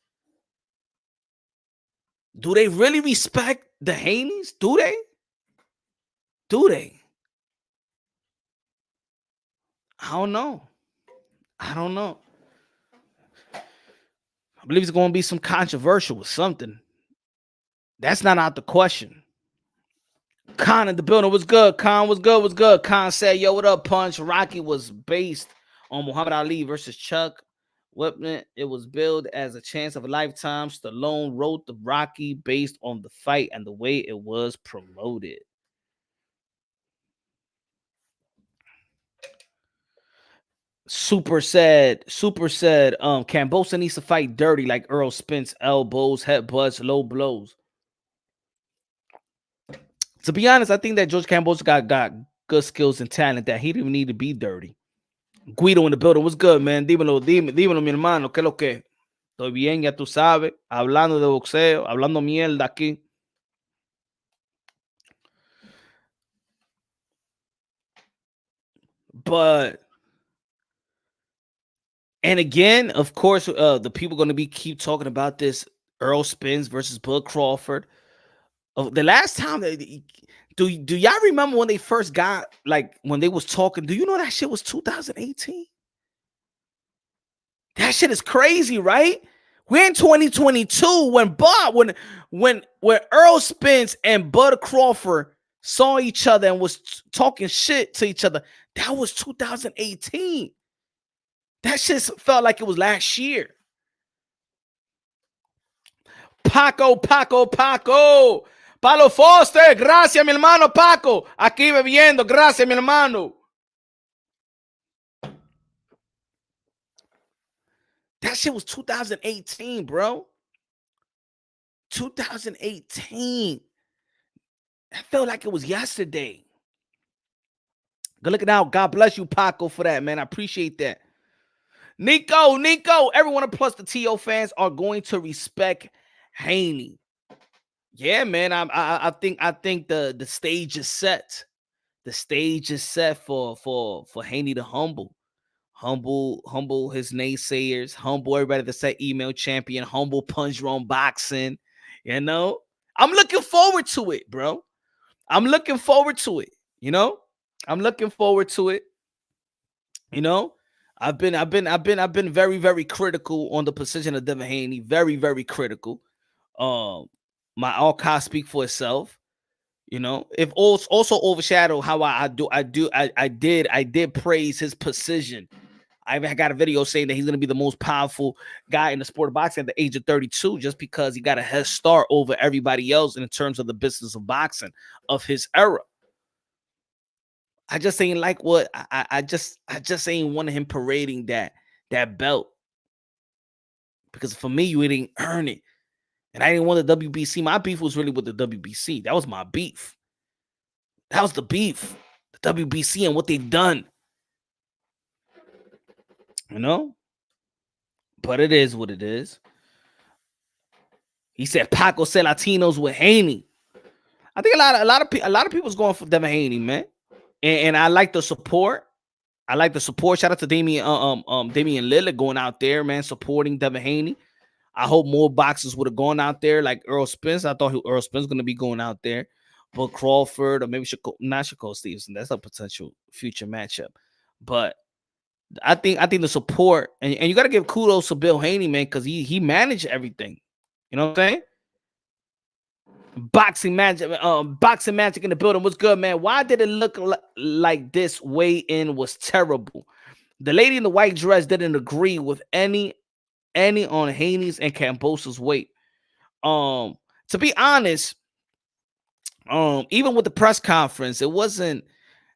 Do they really respect the Haneys? Do they? I don't know. I believe it's going to be some controversial with something. That's not out the question. Khan in the building. What's good? Khan, what's good? What's good? Khan said, yo, what up, Punch? Rocky was based on Muhammad Ali versus Chuck. It was billed as a chance of a lifetime. Stallone wrote the Rocky based on the fight and the way it was promoted. Super said, Kambosos needs to fight dirty like Errol Spence, elbows, headbutts, low blows. To be honest, I think that George Kambosos got good skills and talent that he didn't need to be dirty. Guido in the building. What's good, man? Dímelo, mi hermano. ¿Qué es lo que? Estoy bien, ya tú sabes. Hablando de boxeo, hablando mierda aquí. But, and again, of course, the people going to keep talking about this Errol Spence versus Bud Crawford. The last time do y'all remember when they first got, like, when they was talking? Do you know that shit was 2018? That shit is crazy, right? We're in 2022 when Errol Spence and Bud Crawford saw each other and was talking shit to each other. That was 2018. That shit felt like it was last year. Paco. Palo Foster, gracias, mi hermano Paco. Aquí bebiendo, gracias, mi hermano. That shit was 2018, bro. 2018. That felt like it was yesterday. Good looking out. God bless you, Paco, for that, man. I appreciate that. Nico, everyone plus the TO fans are going to respect Haney. Yeah, man. I think the stage is set. The stage is set for Haney to humble his naysayers, humble everybody that said email champion, humble Punch Drunk Boxing. You know, I'm looking forward to it, bro. I'm looking forward to it. You know, I'm looking forward to it. You know, I've been very, very critical on the position of Devin Haney. Very, very critical. My all cost speak for itself. You know, if also overshadow how I did praise his precision. I even got a video saying that he's going to be the most powerful guy in the sport of boxing at the age of 32, just because he got a head start over everybody else in terms of the business of boxing of his era. I just ain't like what I just ain't wanted him parading that belt, because for me, you didn't earn it, and I didn't want the WBC. My beef was really with the WBC. That was my beef. That was the beef, the WBC and what they've done. You know, but it is what it is. He said Paco said Latinos with Haney. I think a lot of people's going for Devin Haney, man, and I like the support. I like the support. Shout out to Damian Lillard going out there, man, supporting Devin Haney. I hope more boxers would have gone out there, like Errol Spence. I thought Errol Spence was going to be going out there, but Crawford or maybe not Shakur Stevenson. That's a potential future matchup. But I think the support, and you got to give kudos to Bill Haney, man, because he managed everything. You know what I'm saying? Boxing magic in the building. What's good, man? Why did it look like this weigh-in was terrible? The lady in the white dress didn't agree with any on Haney's and Kambosos' weight. To be honest, even with the press conference, it wasn't.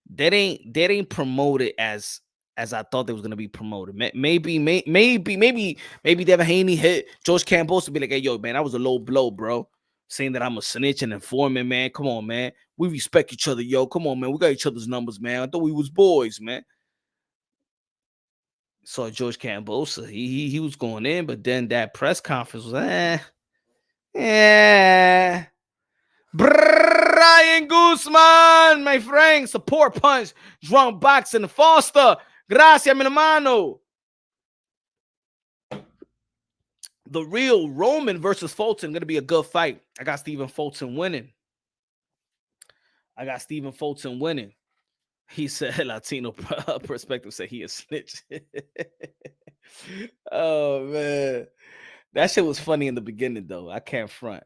They didn't promote it as I thought they was gonna be promoted. Maybe Devin Haney hit George Kambosos to be like, "Hey, yo, man, that was a low blow, bro." Saying that I'm a snitch and informant, man. Come on, man. We respect each other, yo. Come on, man. We got each other's numbers, man. I thought we was boys, man. So George Kambosos, he was going in, but then that press conference was Brian Guzman, my friend, support punch, drunk boxing, Foster. Gracias, mi hermano. The real Roman versus Fulton gonna be a good fight. I got Stephen Fulton winning. He said Latino perspective said he a snitch. Oh man, that shit was funny in the beginning though. I can't front.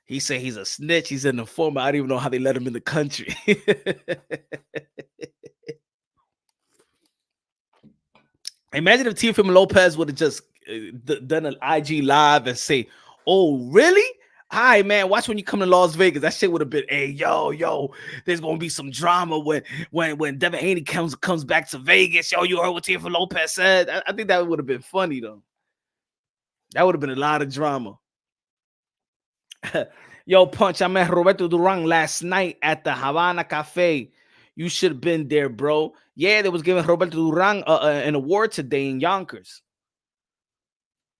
He said he's a snitch. He's an informant. I don't even know how they let him in the country. Imagine if Teofimo Lopez would have just done an IG live and say, "Oh, really? All right, man. Watch when you come to Las Vegas." That shit would have been, "Hey, yo, there's gonna be some drama when Devin Haney comes back to Vegas. Yo, you heard what Teofimo Lopez said?" I think that would have been funny though. That would have been a lot of drama. Yo, Punch, I met Roberto Duran last night at the Havana Cafe. You should have been there, bro. Yeah, they was giving Roberto Duran an award today in Yonkers.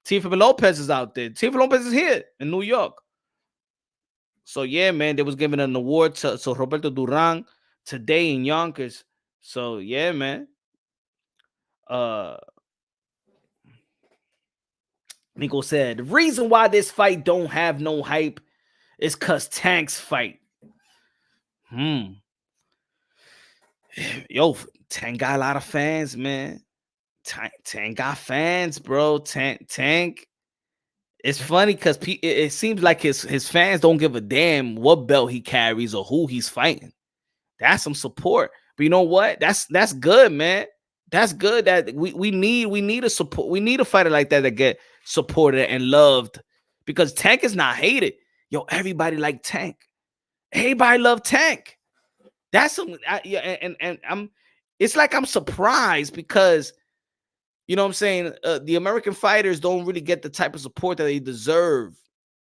Teofimo Lopez is out there. Teofimo Lopez is here in New York. So, yeah, man, they was giving an award to Roberto Duran today in Yonkers. So, yeah, man. Nico said, the reason why this fight don't have no hype is because Tank's fight. Yo, Tank got a lot of fans, man. Tank got fans, bro. Tank. It's funny because it seems like his fans don't give a damn what belt he carries or who he's fighting. That's some support. But you know what? That's good, man. That's good. That we need a support. We need a fighter like that get supported and loved, because Tank is not hated. Yo, everybody like Tank. Everybody love Tank. That's some, and I'm. It's like I'm surprised because, you know what I'm saying, the American fighters don't really get the type of support that they deserve.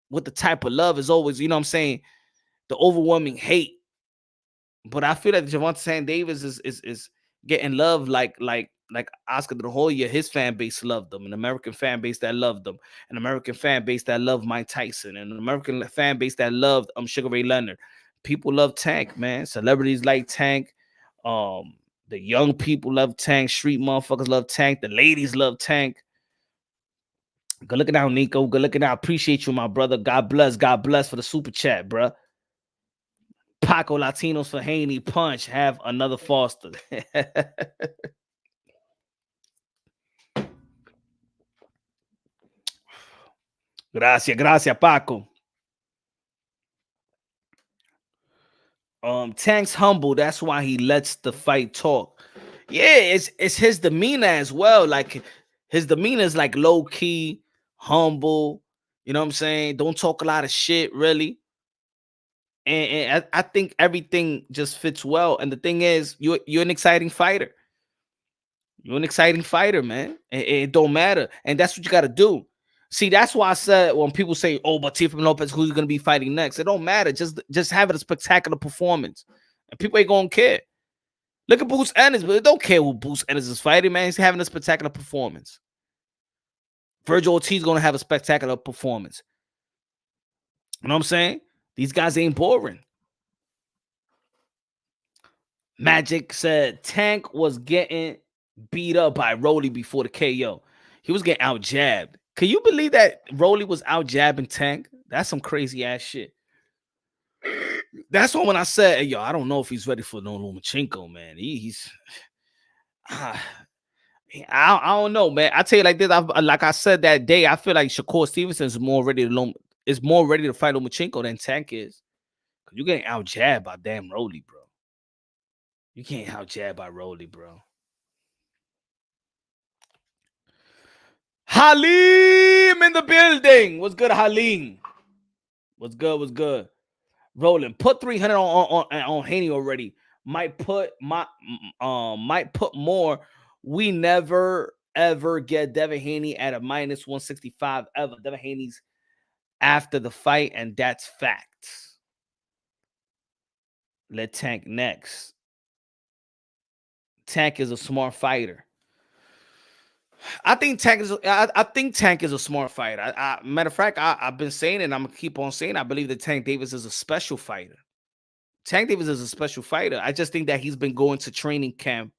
With the type of love is always, you know what I'm saying, the overwhelming hate. But I feel like Gervonta St. Davis is getting love like Oscar De La Hoya. His fan base loved them, an American fan base that loved them, an American fan base that loved Mike Tyson, and an American fan base that loved Sugar Ray Leonard. People love Tank, man. Celebrities like Tank. The young people love Tank. Street motherfuckers love Tank. The ladies love Tank. Good looking out, Nico. Good looking out. Appreciate you, my brother. God bless. God bless for the super chat, bro. Paco Latinos for Haney. Punch. Have another Foster. Gracias, Paco. Tank's humble. That's why he lets the fight talk. Yeah, it's his demeanor as well. Like his demeanor is like low key, humble. You know what I'm saying? Don't talk a lot of shit, really. And I think everything just fits well. And the thing is, you're an exciting fighter. You're an exciting fighter, man. It don't matter, and that's what you got to do. See, that's why I said when people say, "Oh, but Teofimo Lopez, who's going to be fighting next?" It don't matter. Just have it a spectacular performance, and people ain't gonna care. Look at Bruce Ennis, but they don't care who Bruce Ennis is fighting, man. He's having a spectacular performance. Virgil Ortiz gonna have a spectacular performance. You know what I'm saying? These guys ain't boring. Magic said Tank was getting beat up by Rolly before the KO. He was getting out jabbed. Can you believe that Rolly was out jabbing Tank? That's some crazy ass shit. That's why when I said, hey, yo, I don't know if he's ready for no Lomachenko, man. He's I don't know, man. I tell you like this, like I said that day, I feel like Shakur Stevenson is more ready to fight Lomachenko than Tank is. Cause you getting out jabbed by damn Rolly, bro. You can't out jab by Rolly, bro. Halim in the building. What's good, Halim? What's good? What's good? Rolling. Put 300 on Haney already. Might put more. We never ever get Devin Haney at a minus 165 ever. Devin Haney's after the fight, and that's facts. Let Tank next. Tank is a smart fighter. I think Tank is a smart fighter. Matter of fact, I've been saying it, and I'm gonna keep on saying. I believe that Tank Davis is a special fighter. Tank Davis is a special fighter. I just think that he's been going to training camp.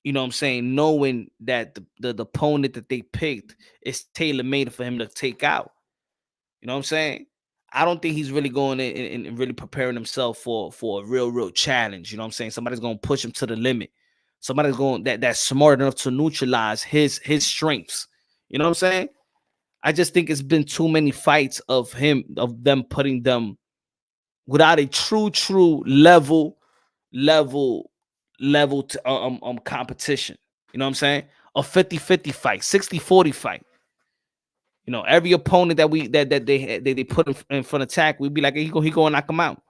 You know what I'm saying, knowing that the opponent that they picked is tailor made for him to take out. You know what I'm saying? I don't think he's really going in and really preparing himself for a real challenge. You know what I'm saying? Somebody's going to push him to the limit. Somebody's going that's smart enough to neutralize his strengths. You know what I'm saying? I just think it's been too many fights of them putting them without a true level competition. You know what I'm saying? A 50-50 fight, 60-40 fight. You know, every opponent that they put in front of Tack, we'd be like, he gonna knock him out.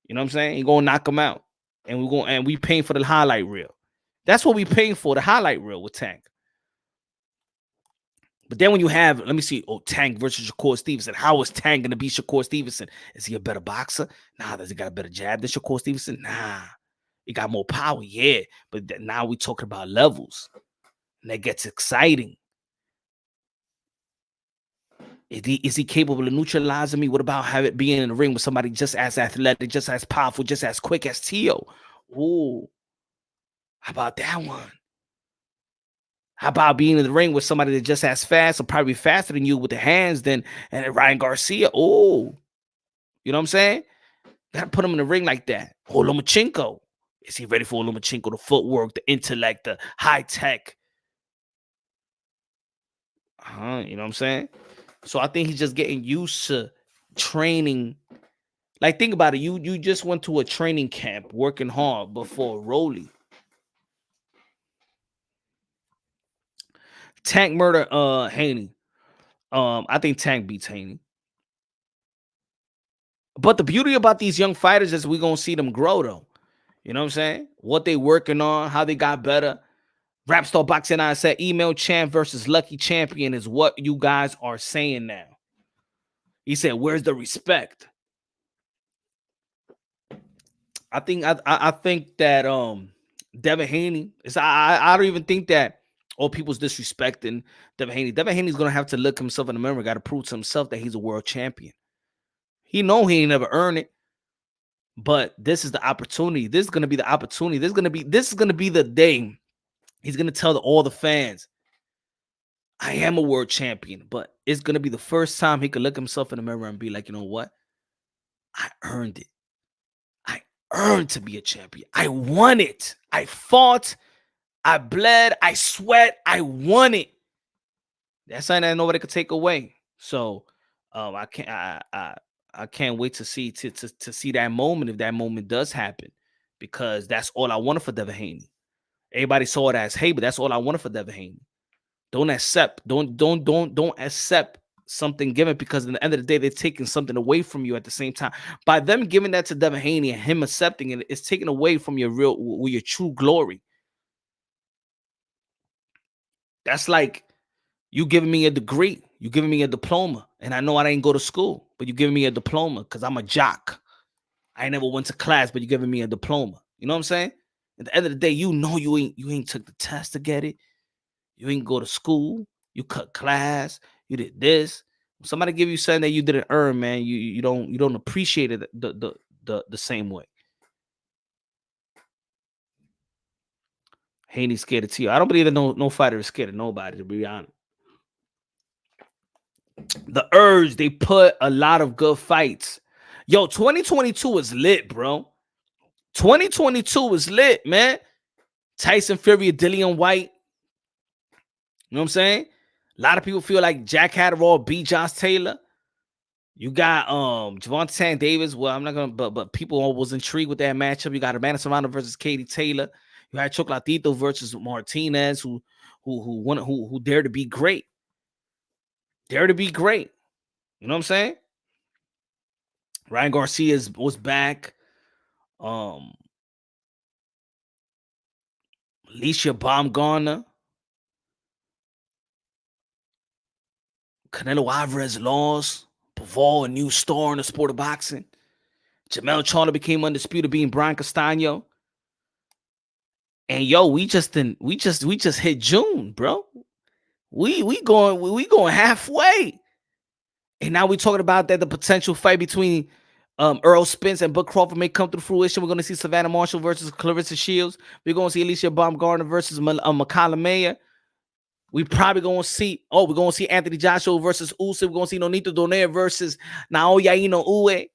You know what I'm saying? He gonna knock him out, and we paying for the highlight reel. That's what we paying for, the highlight reel with Tank. But then when you have, let me see, Tank versus Shakur Stevenson. How is Tank gonna beat Shakur Stevenson? Is he a better boxer? Nah. Does he got a better jab than Shakur Stevenson? Nah. He got more power, yeah. But now we talking about levels, and that gets exciting. Is he capable of neutralizing me? What about being in the ring with somebody just as athletic, just as powerful, just as quick as Teo? Ooh, how about that one? How about being in the ring with somebody that's just as fast or probably faster than you with the hands than and Ryan Garcia? Oh, you know what I'm saying? Gotta put him in the ring like that. Oh, Lomachenko. Is he ready for Lomachenko? The footwork, the intellect, the high tech. You know what I'm saying? So I think he's just getting used to training. Like, think about it. You just went to a training camp working hard before Rolly. Tank murder Haney. I think Tank beats Haney. But the beauty about these young fighters is we're gonna see them grow though. You know what I'm saying? What they working on, how they got better. Rapstar Boxing I said email champ versus lucky champion is what you guys are saying now. He said, where's the respect? I think that Devin Haney is I don't even think that all people's disrespecting Devin Haney. Devin Haney's gonna have to look himself in the mirror, gotta prove to himself that he's a world champion. He know he ain't never earned it. But this is the opportunity. This is gonna be the opportunity. This is gonna be the day he's gonna tell all the fans, I am a world champion. But it's gonna be the first time he could look himself in the mirror and be like, you know what? I earned it. I earned to be a champion. I won it. I fought. I bled. I sweat. I won it. That's something that nobody could take away. So I can't wait to see that moment if that moment does happen, because that's all I wanted for Devin Haney. Everybody saw it as hate, but that's all I wanted for Devin Haney. Don't accept something given, because in the end of the day, they're taking something away from you at the same time. By them giving that to Devin Haney and him accepting it, it's taken away from your true glory. That's like you giving me a degree, you giving me a diploma, and I know I didn't go to school, but you giving me a diploma because I'm a jock. I never went to class, but you giving me a diploma. You know what I'm saying? At the end of the day, you know you ain't took the test to get it. You ain't go to school. You cut class. You did this. When somebody give you something that you didn't earn, man, you don't appreciate it the same way. Haney's scared of Tio. I don't believe that no fighter is scared of nobody, to be honest. The Urge, they put a lot of good fights. Yo, 2022 is lit, bro. 2022 is lit, man. Tyson Fury, Dillian White. You know what I'm saying? A lot of people feel like Jack Catterall beat Josh Taylor. You got Javante Tank Davis. Well, I'm not gonna, but people was intrigued with that matchup. You got Amanda Serrano versus Katie Taylor. You had Chocolatito versus Martinez, who dared to be great. Dare to be great. You know what I'm saying? Ryan Garcia was back. Alicia Baumgartner. Canelo Alvarez lost. Paval, a new star in the sport of boxing. Jamel Charlo became undisputed, beating Brian Castano. And yo, we just hit June, bro. We going halfway. And now we're talking about that the potential fight between Errol Spence and Bud Crawford may come to fruition. We're going to see Savannah Marshall versus Clarissa Shields. We're going to see Alicia Baumgartner versus Makala Mayer. We probably going to see, we're going to see Anthony Joshua versus Usyk. We're going to see Nonito Donaire versus Naoya Inoue.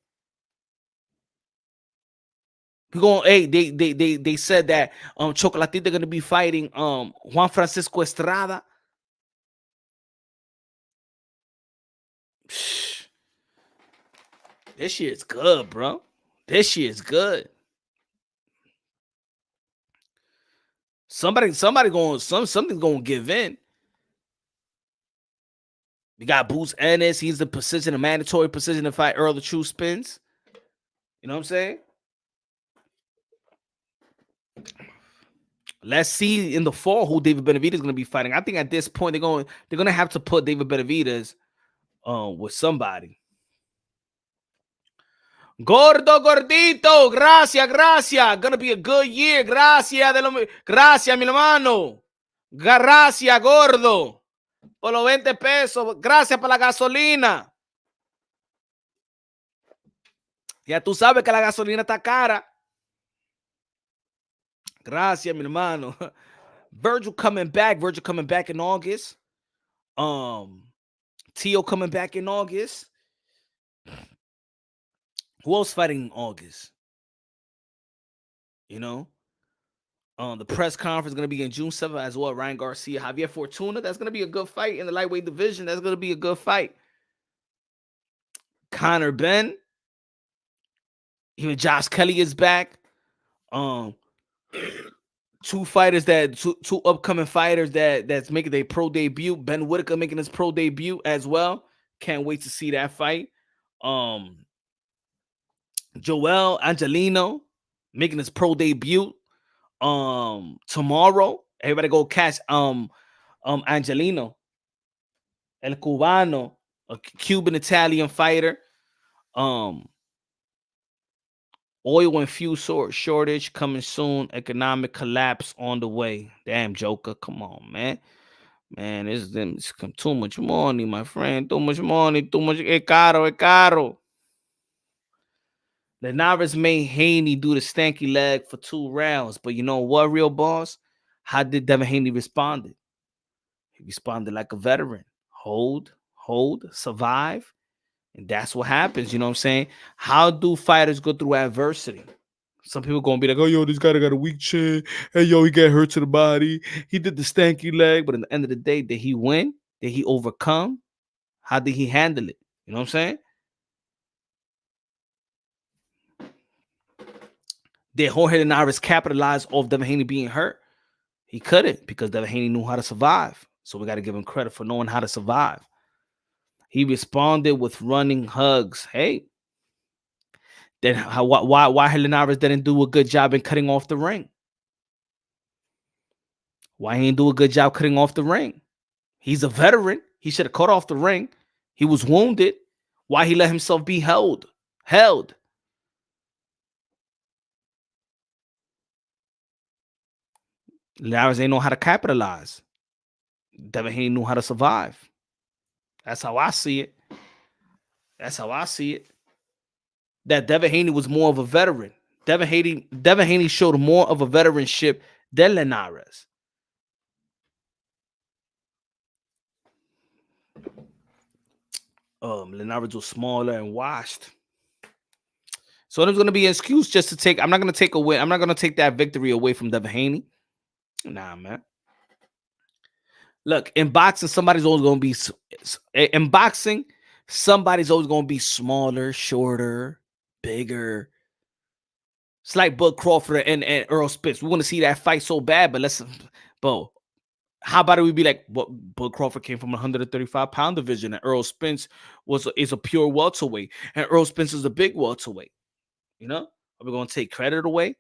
We're going, they said that Chocolatito going to be fighting Juan Francisco Estrada. This shit is good, bro. This shit is good. Something's gonna give in. We got Boots Ennis. He's the mandatory position to fight Errol the True Spence. You know what I'm saying? Let's see in the fall who David Benavidez is gonna be fighting. I think at this point they're gonna have to put David Benavidez with somebody. Gordo, gordito, gracias. Gonna be a good year. Gracias, mi hermano. Gracias, gordo. Por los 20 pesos. Gracias por la gasolina. Ya tú sabes que la gasolina está cara. Gracias, mi hermano. Virgil coming back in August. Tio coming back in August. Who else fighting in August? You know? The press conference is going to be in June 7th as well. Ryan Garcia, Javier Fortuna. That's going to be a good fight in the lightweight division. That's going to be a good fight. Connor Ben. Even Josh Kelly is back. Two upcoming fighters that's making their pro debut. Ben Whitaker making his pro debut as well. Can't wait to see that fight. Joel Angelino making his pro debut tomorrow. Everybody go catch Angelino, El Cubano, a Cuban Italian fighter. Oil and fuel shortage coming soon. Economic collapse on the way. Damn, Joker, come on, man. Man, it's too much money, my friend. Too much money. Too much. Es caro. Linares made Haney do the stanky leg for 2 rounds. But you know what, real boss? How did Devin Haney respond? He responded like a veteran. Hold, survive. And that's what happens. You know what I'm saying? How do fighters go through adversity? Some people going to be like, oh, yo, this guy got a weak chin. Hey, yo, he got hurt to the body. He did the stanky leg. But at the end of the day, did he win? Did he overcome? How did he handle it? You know what I'm saying? Did Jorge Linares capitalize off Devin Haney being hurt? He couldn't because Devin Haney knew how to survive. So we got to give him credit for knowing how to survive. He responded with running hugs. Hey, then why Linares didn't do a good job in cutting off the ring? Why he didn't do a good job cutting off the ring? He's a veteran. He should have cut off the ring. He was wounded. Why he let himself be held? Linares ain't know how to capitalize. Devin Haney knew how to survive. That's how I see it. That Devin Haney was more of a veteran. Devin Haney showed more of a veteranship than Linares. Linares was smaller and washed. So there's gonna be an excuse just to take. I'm not gonna take away. I'm not gonna take that victory away from Devin Haney. Nah, man. Look, in boxing, somebody's always gonna be smaller, shorter, bigger. It's like Bud Crawford and Errol Spence. We want to see that fight so bad, but bro, how about it we be like, what, Bud Crawford came from 135-pound division, and Errol Spence is a pure welterweight, and Errol Spence is a big welterweight. You know, are we gonna take credit away?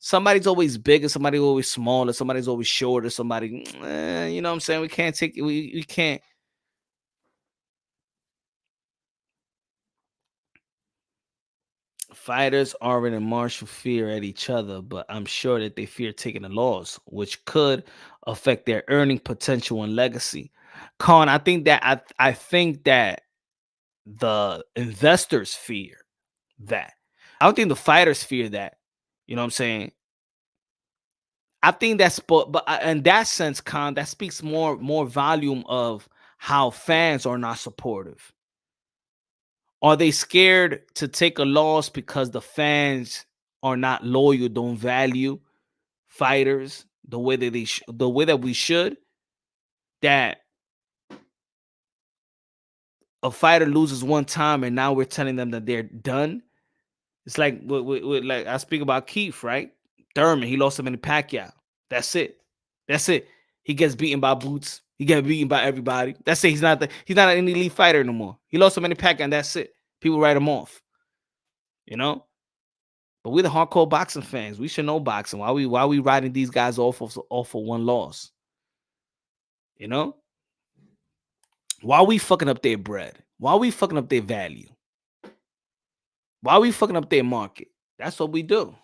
Somebody's always bigger, somebody's always smaller, somebody's always shorter, somebody, you know what I'm saying? We can't take it, we can't. Fighters aren't in martial fear at each other, but I'm sure that they fear taking a loss, which could affect their earning potential and legacy. Con, I think that the investors fear that. I don't think the fighters fear that. You know what I'm saying? I think that's but in that sense, Con, that speaks more volume of how fans are not supportive. Are they scared to take a loss because the fans are not loyal, don't value fighters the way that the way that we should? That a fighter loses one time and now we're telling them that they're done. It's like like I speak about Keith, right? Thurman, he lost him in Pacquiao. That's it. He gets beaten by Boots. He gets beaten by everybody. That's it. He's not an elite fighter no more. He lost him in Pacquiao, and that's it. People write him off. You know. But we're the hardcore boxing fans. We should know boxing. Why we riding these guys off for one loss? You know? Why we fucking up their bread? Why we fucking up their value? Why we fucking up their market? That's what we do.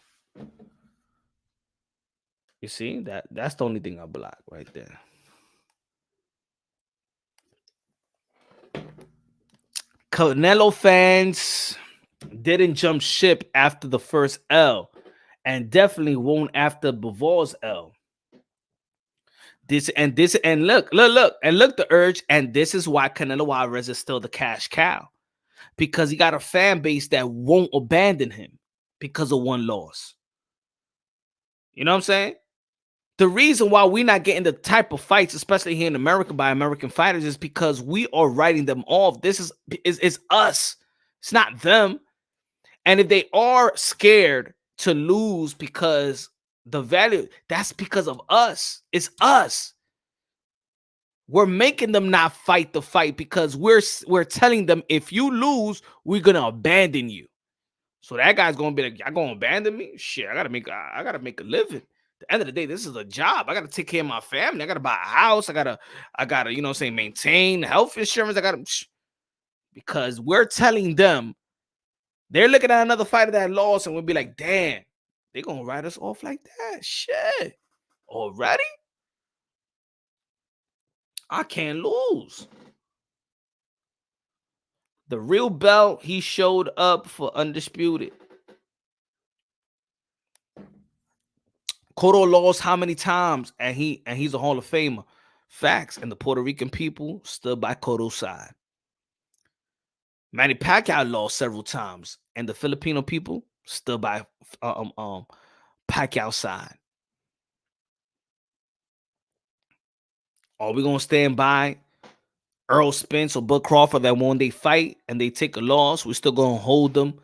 You see? That's the only thing I block right there. Canelo fans didn't jump ship after the first L, and definitely won't after Bivol's L. And look the urge, and this is why Canelo Alvarez is still the cash cow, because he got a fan base that won't abandon him because of one loss. You know what I'm saying? The reason why we're not getting the type of fights, especially here in America, by American fighters, is because we are writing them off. This is us. It's not them. And if they are scared to lose because the value, that's because of us. It's us. We're making them not fight the fight because we're telling them, if you lose, we're gonna abandon you. So that guy's gonna be like, y'all gonna abandon me? Shit, I gotta make a living. At the end of the day, this is a job. I gotta take care of my family. I gotta buy a house. I gotta, you know what I'm saying, maintain health insurance. Because we're telling them, they're looking at another fighter that lost, and we'll be like, damn, they're gonna write us off like that. Shit. Already? I can't lose. The real belt, he showed up for Undisputed. Cotto lost how many times? And he's a Hall of Famer. Facts. And the Puerto Rican people stood by Cotto's side. Manny Pacquiao lost several times, and the Filipino people stood by Pacquiao's side. Are we gonna stand by Errol Spence or Bud Crawford that when they fight and they take a loss, we're still gonna hold them?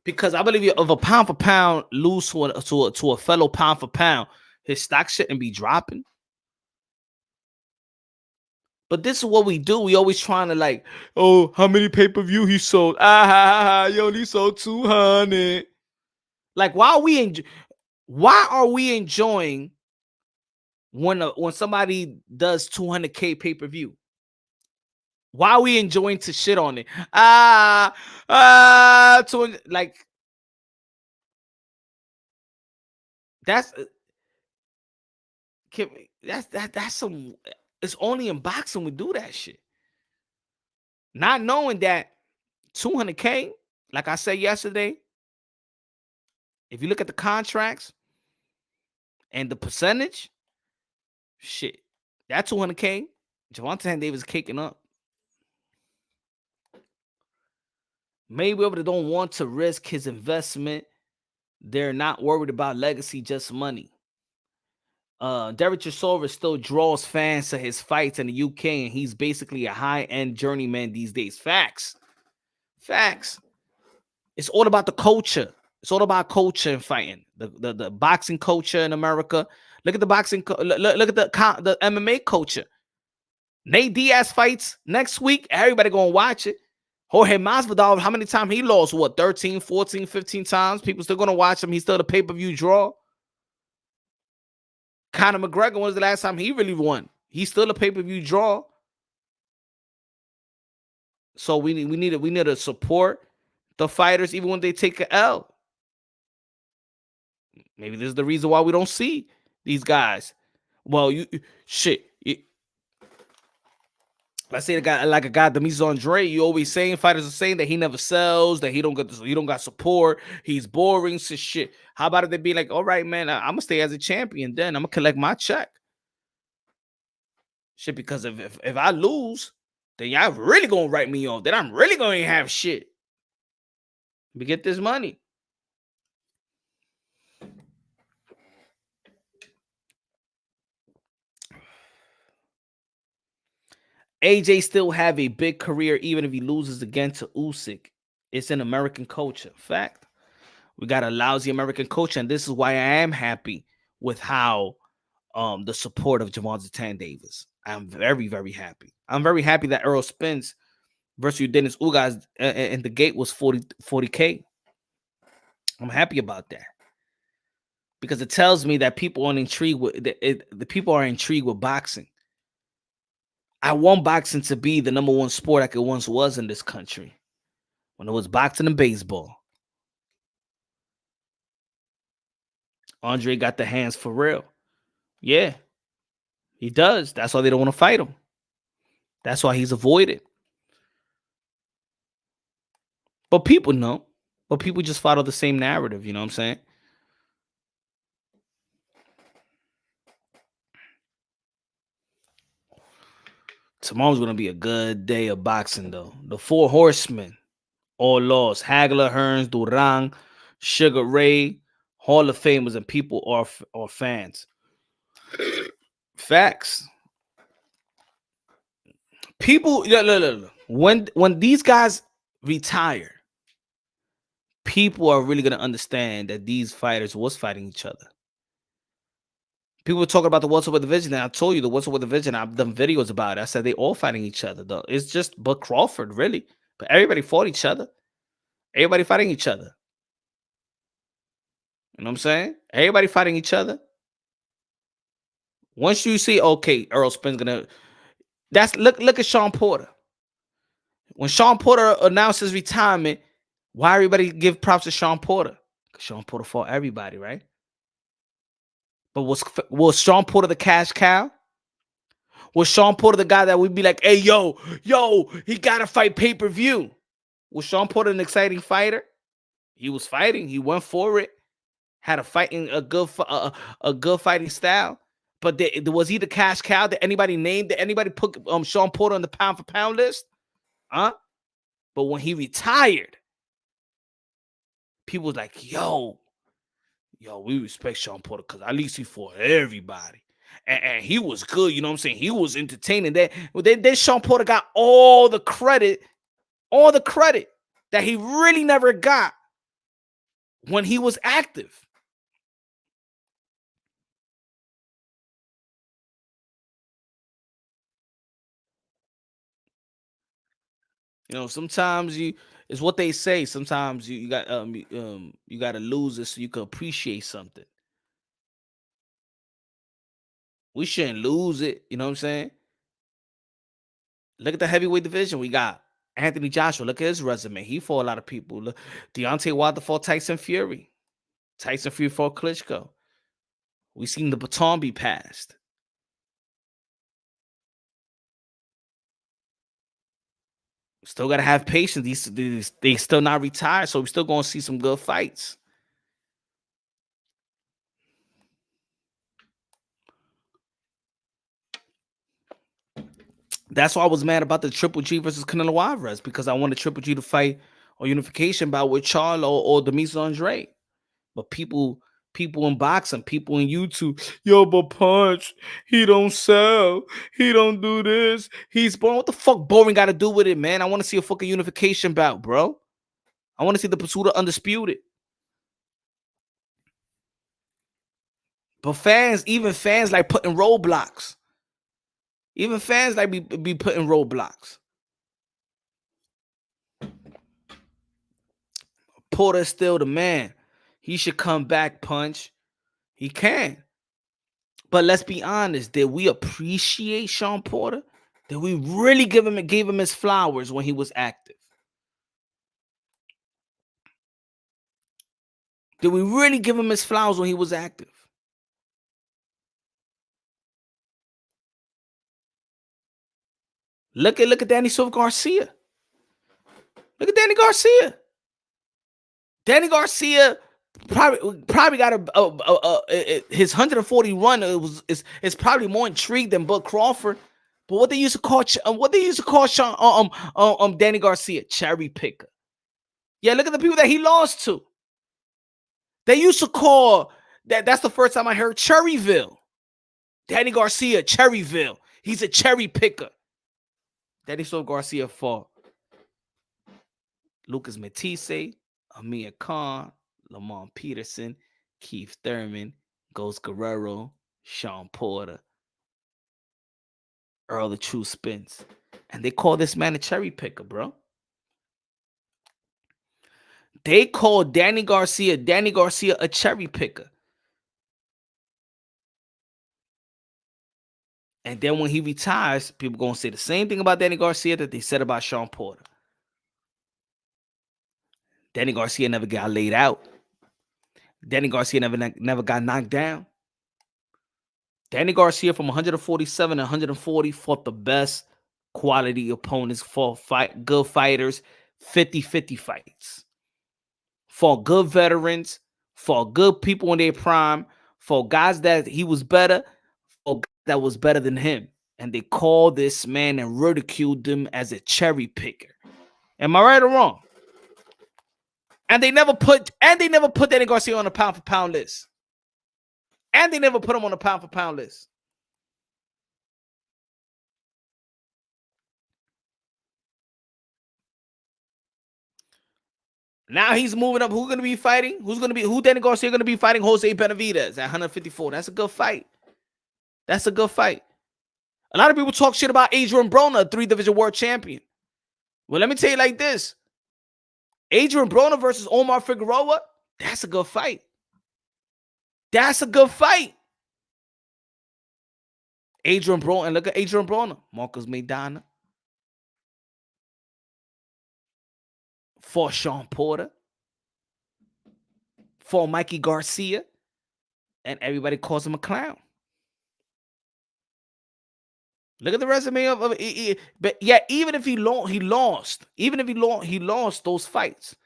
Because I believe if a pound for pound lose to a fellow pound for pound, his stock shouldn't be dropping. But this is what we do. We always trying to like, oh, how many pay-per-view he sold? Ah, ha, ha, ha. Yo, he sold 200. Like, why are we enjoying when somebody does 200K pay-per-view? Why are we enjoying to shit on it? 200, like that's that's some. It's only in boxing we do that shit. Not knowing that 200K, like I said yesterday, if you look at the contracts and the percentage, shit, that 200K, Gervonta Davis caking up. Mayweather don't want to risk his investment. They're not worried about legacy, just money. Derek Chisora still draws fans to his fights in the UK, and he's basically a high-end journeyman these days. Facts. It's all about the culture. It's all about culture and fighting. The boxing culture in America. Look at the boxing. Look at the MMA culture. Nate Diaz fights next week. Everybody gonna watch it. Jorge Masvidal, how many times he lost? What, 13, 14, 15 times? People still gonna watch him. He's still the pay-per-view draw. Conor McGregor, when was the last time he really won? He's still a pay-per-view draw. So we need to support the fighters even when they take an L. Maybe this is the reason why we don't see these guys. Well, let's say a guy Demetrius Andre, you always saying fighters are saying that he never sells, that he don't got support, he's boring, so shit. How about if they be like, all right, man, I'm gonna stay as a champion, then I'm gonna collect my check. Shit, because if I lose, then y'all really gonna write me off. Then I'm really gonna have shit. We get this money. AJ still have a big career even if he loses again to Usyk. It's an American culture. Fact. We got a lousy American culture, and this is why I am happy with how the support of Gervonta Davis. I'm very, very happy. I'm very happy that Errol Spence versus Dennis Ugas and the gate was 40K. I'm happy about that because it tells me that people are intrigued with the people are intrigued with boxing. I want boxing to be the number one sport like it once was in this country when it was boxing and baseball. Andre got the hands for real. Yeah, he does. That's why they don't want to fight him. That's why he's avoided. But people know. But people just follow the same narrative. You know what I'm saying? Tomorrow's going to be a good day of boxing, though. The Four Horsemen all lost. Hagler, Hearns, Duran, Sugar Ray, Hall of Famers, and people are fans. Facts. People, look. When these guys retire, people are really going to understand that these fighters was fighting each other. People were talking about the welterweight division, and I told you the welterweight division. I've done videos about it. I said they all fighting each other, though. It's just but Crawford, really. But everybody fought each other. Everybody fighting each other. You know what I'm saying? Everybody fighting each other. Once you see, okay, Errol Spence gonna. Look at Sean Porter. When Sean Porter announced his retirement, why everybody give props to Sean Porter? Because Sean Porter fought everybody, right? But was Sean Porter the cash cow? Was Sean Porter the guy that would be like, hey, yo, he gotta fight pay-per-view? Was Sean Porter an exciting fighter? He was fighting. He went for it. Had a good fighting style. But was he the cash cow that anybody named? That anybody put Sean Porter on the pound for pound list? Huh? But when he retired, people was like, yo, we respect Sean Porter because at least he fought everybody. And he was good, you know what I'm saying? He was entertaining. Then Sean Porter got all the credit that he really never got when he was active. Sometimes it's what they say. Sometimes you got you got to lose it so you can appreciate something. We shouldn't lose it. You know what I'm saying? Look at the heavyweight division. We got Anthony Joshua. Look at his resume. He fought a lot of people. Look, Deontay Wilder fought Tyson Fury. Tyson Fury fought Klitschko. We seen the baton be passed. Still gotta have patience. They still not retired, so we still gonna see some good fights. That's why I was mad about the Triple G versus Canelo Alvarez, because I wanted Triple G to fight on unification bout with Charlo or Demis Andre. But people in boxing, people in YouTube, yo, but Punch, he don't sell, he don't do this, he's boring. What the fuck boring got to do with it, man? I want to see a fucking unification bout, bro. I want to see the pursuit of undisputed. But even fans like putting roadblocks. Even fans like be putting roadblocks. Porter's still the man. He should come back, Punch. He can. But let's be honest. Did we appreciate Sean Porter? Did we really gave him his flowers when he was active? Did we really give him his flowers when he was active? Look at Danny Silva Garcia. Look at Danny Garcia. Danny Garcia probably got his 140 run. It's probably more intrigued than Bud Crawford. But what they used to call Sean Danny Garcia, cherry picker. Yeah, look at the people that he lost to. They used to call that's the first time I heard Cherryville. Danny Garcia, Cherryville. He's a cherry picker. Danny Silva Garcia fought Lucas Matisse, Amir Khan, Lamont Peterson, Keith Thurman, Ghost Guerrero, Sean Porter, Errol the True Spence. And they call this man a cherry picker, bro. They call Danny Garcia a cherry picker. And then when he retires, people going to say the same thing about Danny Garcia that they said about Sean Porter. Danny Garcia never got laid out. Danny Garcia never got knocked down. Danny Garcia from 147 to 140 fought the best quality opponents, fought good fighters, 50-50 fights. Fought good veterans, fought good people in their prime, fought guys that he was better, fought guys that was better than him. And they called this man and ridiculed him as a cherry picker. Am I right or wrong? And they never put Danny Garcia on a pound for pound list. And they never put him on a pound for pound list. Now he's moving up. Who's going to be fighting? Who Danny Garcia going to be fighting? Jose Benavidez at 154. That's a good fight. That's a good fight. A lot of people talk shit about Adrian Broner, a 3-division world champion. Well, let me tell you like this. Adrian Broner versus Omar Figueroa, that's a good fight. That's a good fight. Adrian Broner, and look at Adrian Broner. Marcus Maidana. For Sean Porter. For Mikey Garcia. And everybody calls him a clown. Look at the resume of but yeah, even if he lost those fights.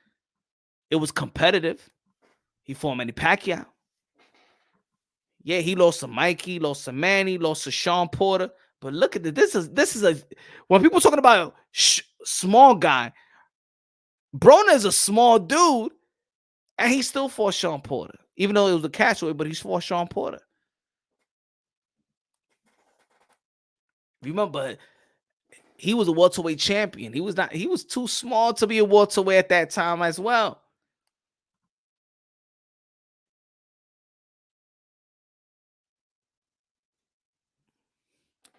It was competitive. He fought Manny Pacquiao. Yeah, he lost to Mikey, lost to Manny, lost to Sean Porter. But look at this. This is a when people talking about small guy, Broner is a small dude, and he still fought Sean Porter, even though it was a catchweight. But he fought Sean Porter. Remember, he was a welterweight champion. He was not. He was too small to be a welterweight at that time as well.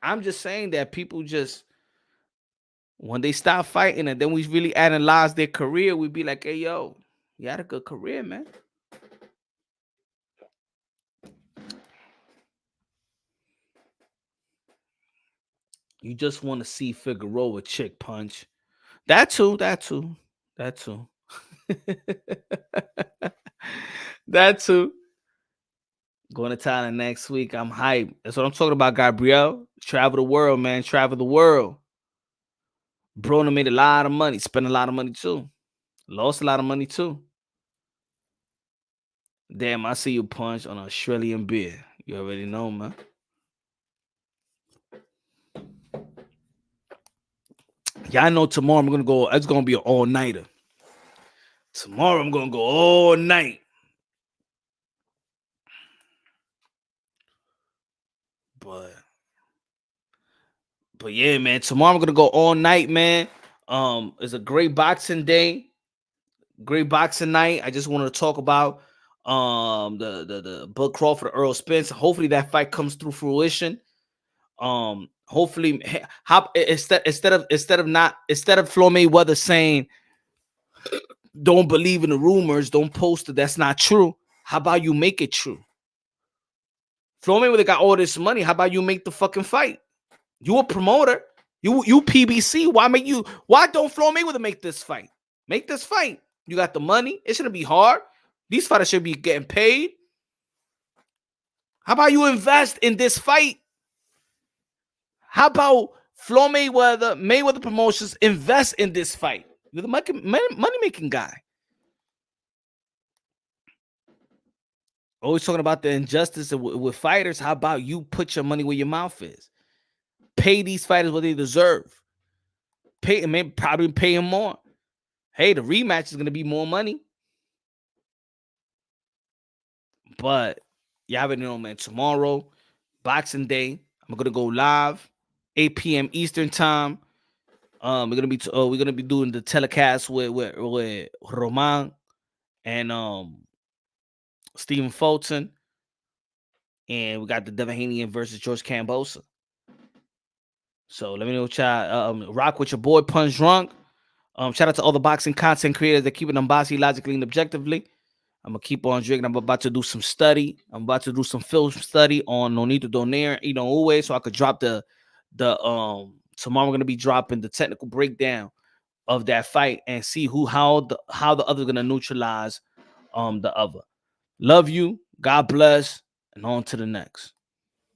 I'm just saying that people just When they stop fighting and then we really analyze their career, we'd be like, hey, yo, you had a good career, man. You just want to see Figueroa chick punch. That too. That too. That too. Going to Thailand next week. I'm hyped. That's what I'm talking about, Gabriel. Travel the world, man. Travel the world. Bruno made a lot of money. Spent a lot of money too. Lost a lot of money too. Damn, I see you punch on Australian beer. You already know, man. Y'all know tomorrow I'm gonna go. It's gonna be an all-nighter. Tomorrow I'm gonna go all night. But yeah, man. Tomorrow I'm gonna go all night, man. It's a great boxing day, great boxing night. I just wanted to talk about the Bud Crawford, Errol Spence. Hopefully that fight comes through fruition. Hopefully, how instead of Floyd Mayweather saying don't believe in the rumors, don't post it, that's not true. How about you make it true? Floyd Mayweather got all this money. How about you make the fucking fight? You a promoter. You PBC. Why don't Floyd Mayweather make this fight? Make this fight. You got the money. It shouldn't be hard. These fighters should be getting paid. How about you invest in this fight? How about Floyd Mayweather Promotions invest in this fight? You're the money-making guy. Always talking about the injustice with fighters. How about you put your money where your mouth is? Pay these fighters what they deserve. Probably pay them more. Hey, the rematch is going to be more money. But y'all already know, man. Tomorrow, Boxing Day, I'm going to go live, 8 p.m. Eastern time. We're gonna be doing the telecast with Roman and Stephen Fulton, and we got the Devin Haney versus George Kambosos. So let me know what y'all rock with your boy Punch Drunk. Shout out to all the boxing content creators that keep it unbossy, logically, and objectively. I'm gonna keep on drinking. I'm about to do some study. I'm about to do some film study on Nonito Donaire, Uwe, so I could drop the tomorrow. I'm gonna be dropping the technical breakdown of that fight and see how the other gonna neutralize the other. Love you. God bless, and on to the next.